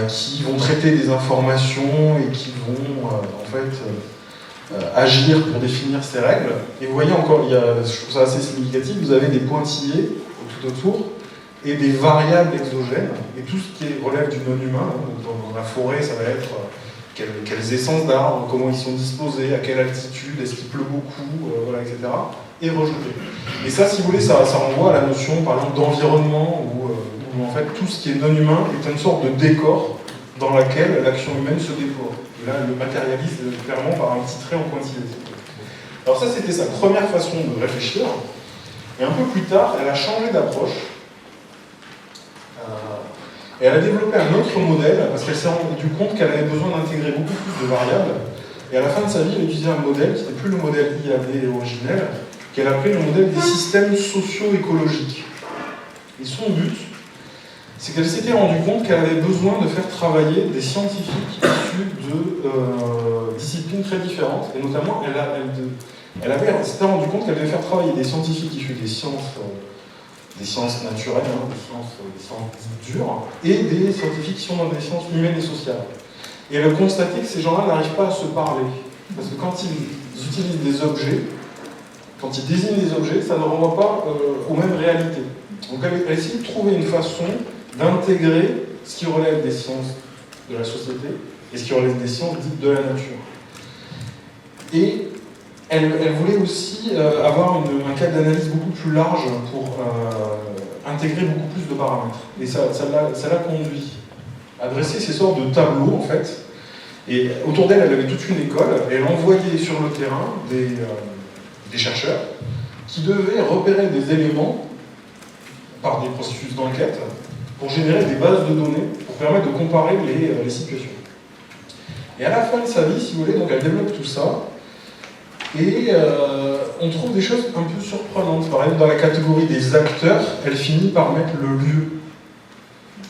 qui vont traiter des informations et qui vont en fait agir pour définir ces règles. Et vous voyez encore, je trouve ça assez significatif, vous avez des pointillés tout autour et des variables exogènes. Et tout ce qui relève du non-humain, dans la forêt, ça va être quelles essences d'arbres, comment ils sont disposés, à quelle altitude, est-ce qu'il pleut beaucoup, etc., est rejeté. Et ça, si vous voulez, ça renvoie à la notion, par exemple, d'environnement, où en fait tout ce qui est non-humain est une sorte de décor dans laquelle l'action humaine se déploie. Et là, elle le matérialise clairement par un petit trait en pointillé. Alors ça, c'était sa première façon de réfléchir. Et un peu plus tard, elle a changé d'approche. Et elle a développé un autre modèle, parce qu'elle s'est rendue compte qu'elle avait besoin d'intégrer beaucoup plus de variables. Et à la fin de sa vie, elle utilisait un modèle qui n'était plus le modèle IAD originel, qu'elle appelait le modèle des systèmes socio-écologiques. Et son but, c'est qu'elle s'était rendue compte qu'elle avait besoin de faire travailler des scientifiques issus de disciplines très différentes. Et notamment, elle s'était rendue compte qu'elle devait faire travailler des scientifiques issus des sciences naturelles, des sciences dures, et des scientifiques qui sont dans des sciences humaines et sociales. Et elle a constaté que ces gens-là n'arrivent pas à se parler. Parce que quand ils utilisent des objets, quand ils désignent des objets, ça ne renvoie pas aux mêmes réalités. Donc elle a essayé de trouver une façon d'intégrer ce qui relève des sciences de la société et ce qui relève des sciences dites de la nature. Et elle voulait aussi avoir un cadre d'analyse beaucoup plus large pour intégrer beaucoup plus de paramètres. Et ça l'a conduit à dresser ces sortes de tableaux, en fait. Et autour d'elle, elle avait toute une école, et elle envoyait sur le terrain des chercheurs qui devaient repérer des éléments par des processus d'enquête pour générer des bases de données pour permettre de comparer les situations. Et à la fin de sa vie, si vous voulez, donc elle développe tout ça, et on trouve des choses un peu surprenantes. Par exemple, dans la catégorie des acteurs, elle finit par mettre le lieu.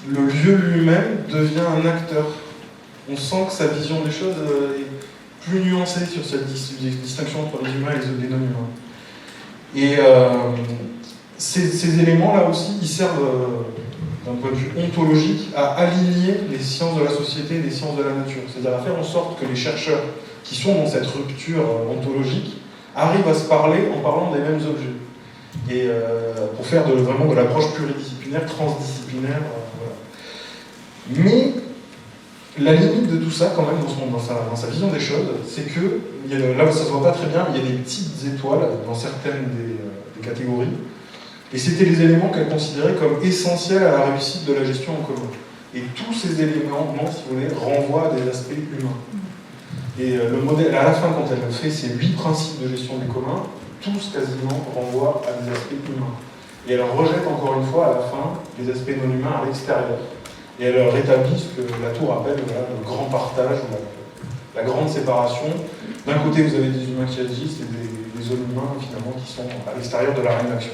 Le lieu lui-même devient un acteur. On sent que sa vision des choses est plus nuancée sur cette distinction entre les humains et les non-humains. Et ces éléments-là aussi, ils servent, d'un point de vue ontologique, à aligner les sciences de la société et les sciences de la nature. C'est-à-dire à faire en sorte que les chercheurs qui sont dans cette rupture ontologique arrivent à se parler en parlant des mêmes objets. Et pour faire vraiment de l'approche pluridisciplinaire, transdisciplinaire. Voilà. Mais la limite de tout ça, quand même, dans sa vision des choses, c'est que, là où ça ne se voit pas très bien, il y a des petites étoiles dans certaines des catégories. Et c'était les éléments qu'elle considérait comme essentiels à la réussite de la gestion en commun. Et tous ces éléments, si vous voulez, renvoient à des aspects humains. Et le modèle, à la fin, quand elle fait ces 8 principes de gestion du commun, tous quasiment renvoient à des aspects humains. Et elle rejette encore une fois, à la fin, les aspects non humains à l'extérieur. Et elle rétablit ce que la Tour appelle le grand partage, ou la grande séparation. D'un côté, vous avez des humains qui agissent et des non-humains, finalement, qui sont à l'extérieur de la réelle action.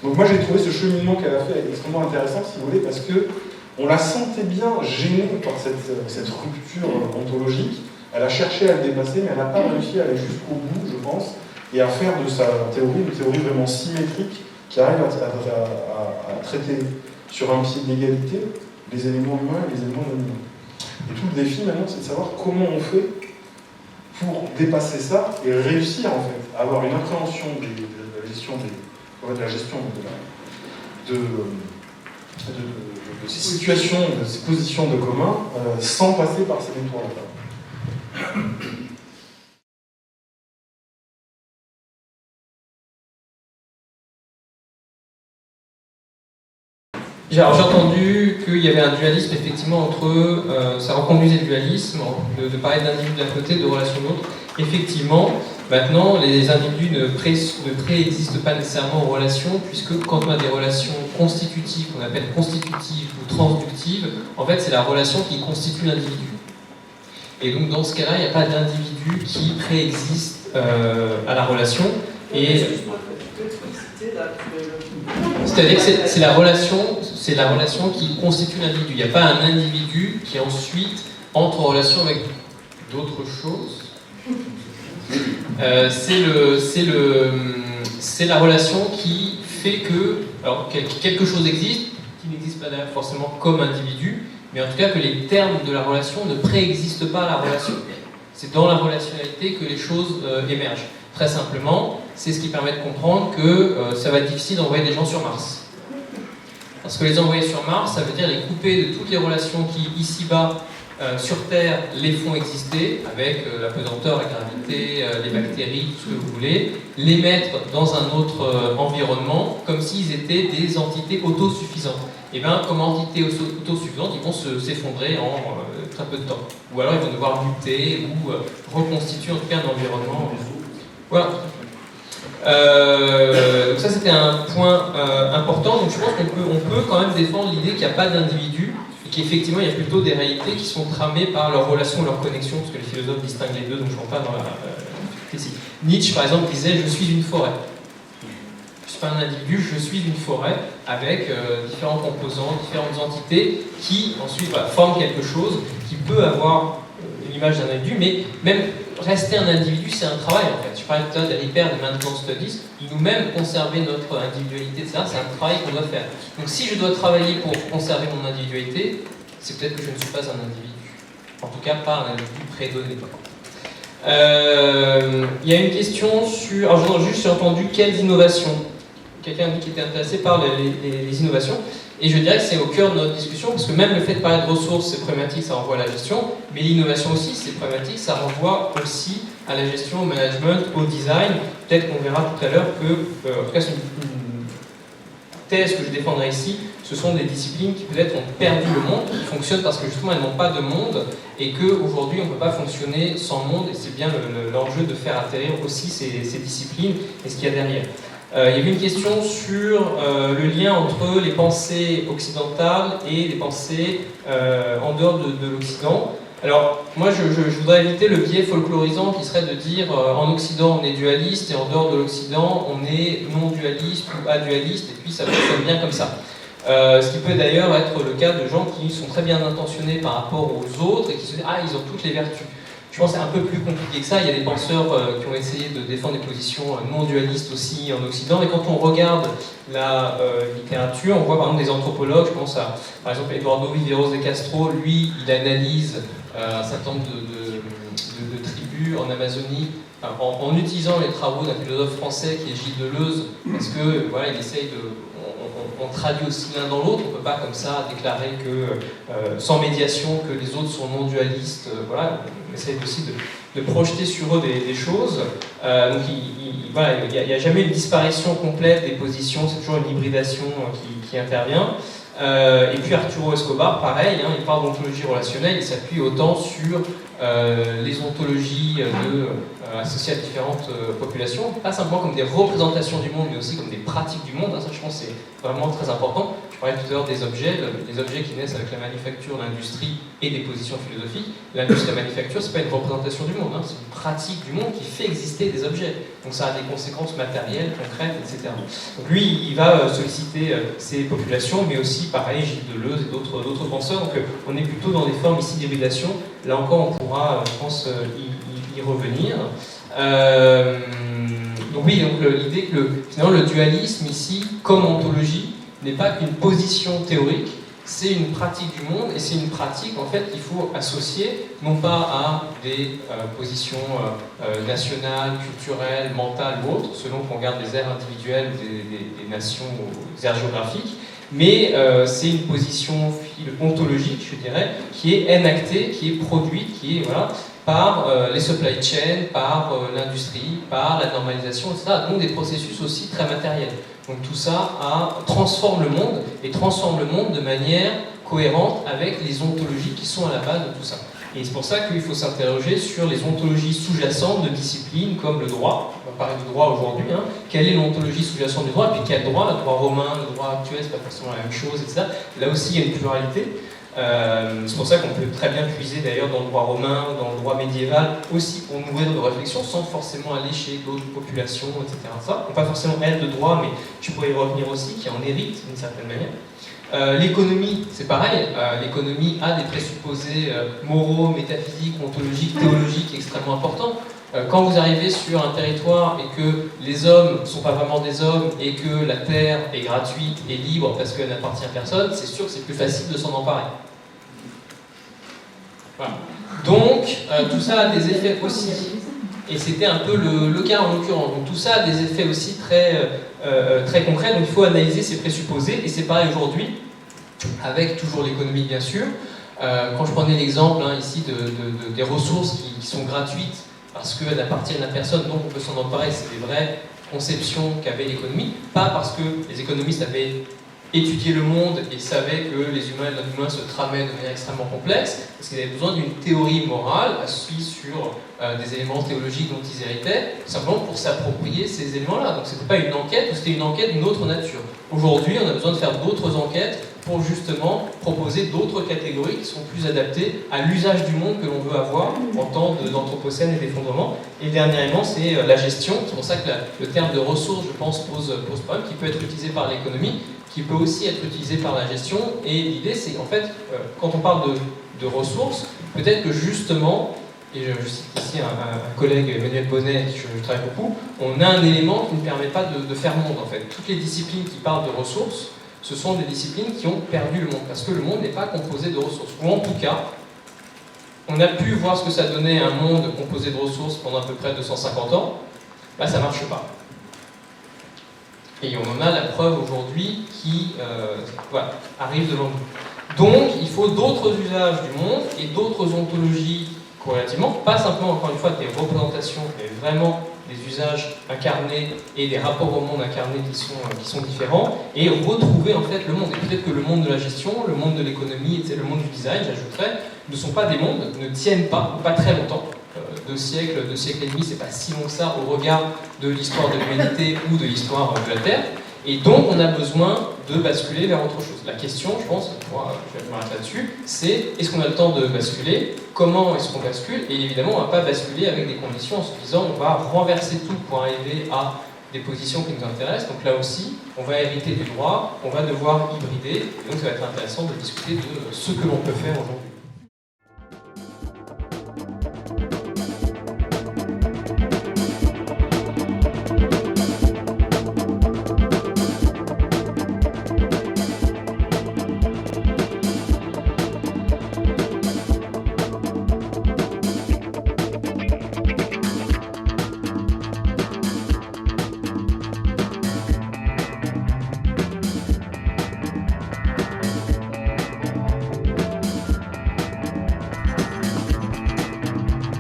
Donc moi, j'ai trouvé ce cheminement qu'elle a fait extrêmement intéressant, si vous voulez, parce qu'on la sentait bien gênée par cette rupture ontologique. Elle a cherché à le dépasser, mais elle n'a pas réussi à aller jusqu'au bout, je pense, et à faire de sa théorie une théorie vraiment symétrique qui arrive à traiter sur un pied d'égalité les éléments humains et les éléments non humains. Et tout le défi maintenant, c'est de savoir comment on fait pour dépasser ça et réussir en fait à avoir une appréhension de la gestion de ces situations, de ces positions de commun, sans passer par ces détours-là. Alors, j'ai entendu qu'il y avait un dualisme effectivement entre, ça reconduisait le dualisme, de parler d'individus d'un côté, de relations de l'autre. Effectivement, maintenant, les individus ne préexistent pas nécessairement aux relations, puisque quand on a des relations constitutives, qu'on appelle constitutives ou transductives, en fait, c'est la relation qui constitue l'individu. Et donc, dans ce cas-là, il n'y a pas d'individu qui préexiste à la relation. Et c'est-à-dire que c'est la relation qui constitue l'individu. Il n'y a pas un individu qui ensuite entre en relation avec d'autres choses. C'est la relation qui fait que quelque chose existe, qui n'existe pas forcément comme individu, mais en tout cas que les termes de la relation ne préexistent pas à la relation. C'est dans la relationnalité que les choses émergent. Très simplement, c'est ce qui permet de comprendre que ça va être difficile d'envoyer des gens sur Mars. Parce que les envoyer sur Mars, ça veut dire les couper de toutes les relations qui, ici-bas, Sur Terre, les fonds existaient, avec la pesanteur, la gravité, les bactéries, tout ce que vous voulez, les mettre dans un autre environnement, comme s'ils étaient des entités autosuffisantes. Et bien, comme entités autosuffisantes, ils vont s'effondrer en très peu de temps. Ou alors, ils vont devoir muter ou reconstituer en tout cas un environnement. Voilà. Donc ça, c'était un point important. Donc je pense qu'on peut quand même défendre l'idée qu'il n'y a pas d'individu et qu'effectivement, il y a plutôt des réalités qui sont tramées par leurs relations, leurs connexions, parce que les philosophes distinguent les deux, donc je ne rentre pas dans la ici. Nietzsche, par exemple, disait « je suis une forêt ». Je ne suis pas un individu, je suis une forêt avec différents composants, différentes entités qui ensuite forment quelque chose qui peut avoir l'image d'un individu, mais même rester un individu, c'est un travail en fait. Je parlais tout à l'heure des Ripper, des Maintenance Studies, nous-mêmes conserver notre individualité, etc., c'est un travail qu'on doit faire. Donc si je dois travailler pour conserver mon individualité, c'est peut-être que je ne suis pas un individu. En tout cas, pas un individu prédonné. Il y a une question sur... Alors j'ai entendu quelles innovations. Quelqu'un a dit qu'il était intéressé par les innovations. Et je dirais que c'est au cœur de notre discussion, parce que même le fait de parler de ressources, c'est problématique, ça renvoie à la gestion, mais l'innovation aussi, c'est problématique, ça renvoie aussi à la gestion, au management, au design. Peut-être qu'on verra tout à l'heure que, en tout cas, c'est une thèse que je défendrai ici, ce sont des disciplines qui peut-être ont perdu le monde, qui fonctionnent parce que justement elles n'ont pas de monde, et qu'aujourd'hui on ne peut pas fonctionner sans monde, et c'est bien l'enjeu de faire atterrir aussi ces disciplines et ce qu'il y a derrière. Il y avait une question sur le lien entre les pensées occidentales et les pensées en dehors de l'Occident. Alors, moi, je voudrais éviter le biais folklorisant qui serait de dire en Occident on est dualiste et en dehors de l'Occident on est non-dualiste ou adualiste, et puis ça fonctionne bien comme ça. Ce qui peut d'ailleurs être le cas de gens qui sont très bien intentionnés par rapport aux autres et qui se disent « Ah, ils ont toutes les vertus ». Je pense que c'est un peu plus compliqué que ça. Il y a des penseurs qui ont essayé de défendre des positions non-dualistes aussi en Occident. Et quand on regarde la littérature, on voit par exemple des anthropologues, je pense à par exemple Eduardo Viveros de Castro, lui, il analyse un certain nombre de tribus en Amazonie en utilisant les travaux d'un philosophe français qui est Gilles Deleuze, parce que voilà, il essaye de... On traduit aussi l'un dans l'autre, on ne peut pas comme ça déclarer que, sans médiation, que les autres sont non-dualistes. Voilà, on essaye aussi de projeter sur eux des choses. Donc voilà, il n'y a jamais une disparition complète des positions, c'est toujours une hybridation qui intervient. Et puis Arturo Escobar, pareil, hein, il parle d'ontologie relationnelle, il s'appuie autant sur les ontologies associées à différentes populations, pas simplement comme des représentations du monde, mais aussi comme des pratiques du monde. Hein, ça, je pense, c'est vraiment très important. Je parlais tout à l'heure des objets qui naissent avec la manufacture, l'industrie et des positions philosophiques. L'industrie et la manufacture, c'est pas une représentation du monde, hein, c'est une pratique du monde qui fait exister des objets. Donc ça a des conséquences matérielles, concrètes, etc. Donc lui, il va solliciter ces populations, mais aussi, pareil, Gilles Deleuze et d'autres penseurs. Donc on est plutôt dans des formes ici d'hybridation. Là encore, on pourra, je pense, y revenir. Donc oui, donc l'idée que finalement le dualisme ici, comme ontologie, n'est pas qu'une position théorique, c'est une pratique du monde, et c'est une pratique en fait qu'il faut associer non pas à des positions nationales, culturelles, mentales ou autres, selon qu'on regarde des aires individuelles des nations ou des aires géographiques, mais c'est une position ontologique, je dirais, qui est enactée, qui est produite, qui est par les supply chains, par l'industrie, par la normalisation, etc. Donc des processus aussi très matériels. Donc tout ça transforme le monde, et transforme le monde de manière cohérente avec les ontologies qui sont à la base de tout ça. Et c'est pour ça qu'il faut s'interroger sur les ontologies sous-jacentes de disciplines comme le droit. On va parler du droit aujourd'hui. Hein. Quelle est l'ontologie sous-jacente du droit? Et puis quel droit? Le droit romain, le droit actuel, c'est pas forcément la même chose, etc. Là aussi, il y a une pluralité. C'est pour ça qu'on peut très bien puiser d'ailleurs dans le droit romain, dans le droit médiéval, aussi pour nourrir de réflexion, sans forcément aller chez d'autres populations, etc. Ça, pas forcément elle de droit, mais tu pourrais y revenir aussi, qui en hérite d'une certaine manière. L'économie, c'est pareil. L'économie a des présupposés moraux, métaphysiques, ontologiques, théologiques extrêmement importants. Quand vous arrivez sur un territoire et que les hommes ne sont pas vraiment des hommes et que la terre est gratuite et libre parce qu'elle n'appartient à personne, c'est sûr que c'est plus facile de s'en emparer. Voilà. Donc, tout ça a des effets aussi, et c'était un peu le cas en l'occurrence, donc tout ça a des effets aussi très concrets, donc il faut analyser ces présupposés, et c'est pareil aujourd'hui, avec toujours l'économie bien sûr. Quand je prenais l'exemple ici des ressources qui sont gratuites parce qu'elles appartiennent à personne, donc on peut s'en emparer, c'est des vraies conceptions qu'avait l'économie, pas parce que les économistes avaient étudié le monde et savaient que les humains et l'être humain se tramaient de manière extrêmement complexe, parce qu'ils avaient besoin d'une théorie morale assise sur des éléments théologiques dont ils héritaient, simplement pour s'approprier ces éléments-là. Donc c'était pas une enquête, ou c'était une enquête d'une autre nature. Aujourd'hui, on a besoin de faire d'autres enquêtes pour justement proposer d'autres catégories qui sont plus adaptées à l'usage du monde que l'on veut avoir en temps d'anthropocène et d'effondrement. Et dernièrement, c'est la gestion. C'est pour ça que le terme de ressources, je pense, pose problème, qui peut être utilisé par l'économie, qui peut aussi être utilisé par la gestion. Et l'idée, c'est en fait, quand on parle de ressources, peut-être que justement, et je cite ici un collègue, Emmanuel Bonnet, avec qui je travaille beaucoup, on a un élément qui ne permet pas de faire monde, en fait. Toutes les disciplines qui parlent de ressources, ce sont des disciplines qui ont perdu le monde, parce que le monde n'est pas composé de ressources. Ou en tout cas, on a pu voir ce que ça donnait un monde composé de ressources pendant à peu près 250 ans, bah ça ne marche pas. Et on en a la preuve aujourd'hui qui arrive devant nous. Donc, il faut d'autres usages du monde et d'autres ontologies corrélativement, pas simplement, encore une fois, des représentations, mais vraiment des usages incarnés et des rapports au monde incarnés qui sont différents, et retrouver en fait le monde. Et peut-être que le monde de la gestion, le monde de l'économie, le monde du design, j'ajouterais, ne sont pas des mondes, ne tiennent pas, ou pas très longtemps. 2 siècles et demi, c'est pas si long que ça au regard de l'histoire de l'humanité ou de l'histoire de la Terre. Et donc, on a besoin de basculer vers autre chose. La question, je pense, je vais m'arrêter là-dessus, c'est est-ce qu'on a le temps de basculer? Comment est-ce qu'on bascule? Et évidemment, on ne va pas basculer avec des conditions en se disant on va renverser tout pour arriver à des positions qui nous intéressent. Donc là aussi, on va hériter du droit, on va devoir hybrider. Et donc, ça va être intéressant de discuter de ce que l'on peut faire aujourd'hui.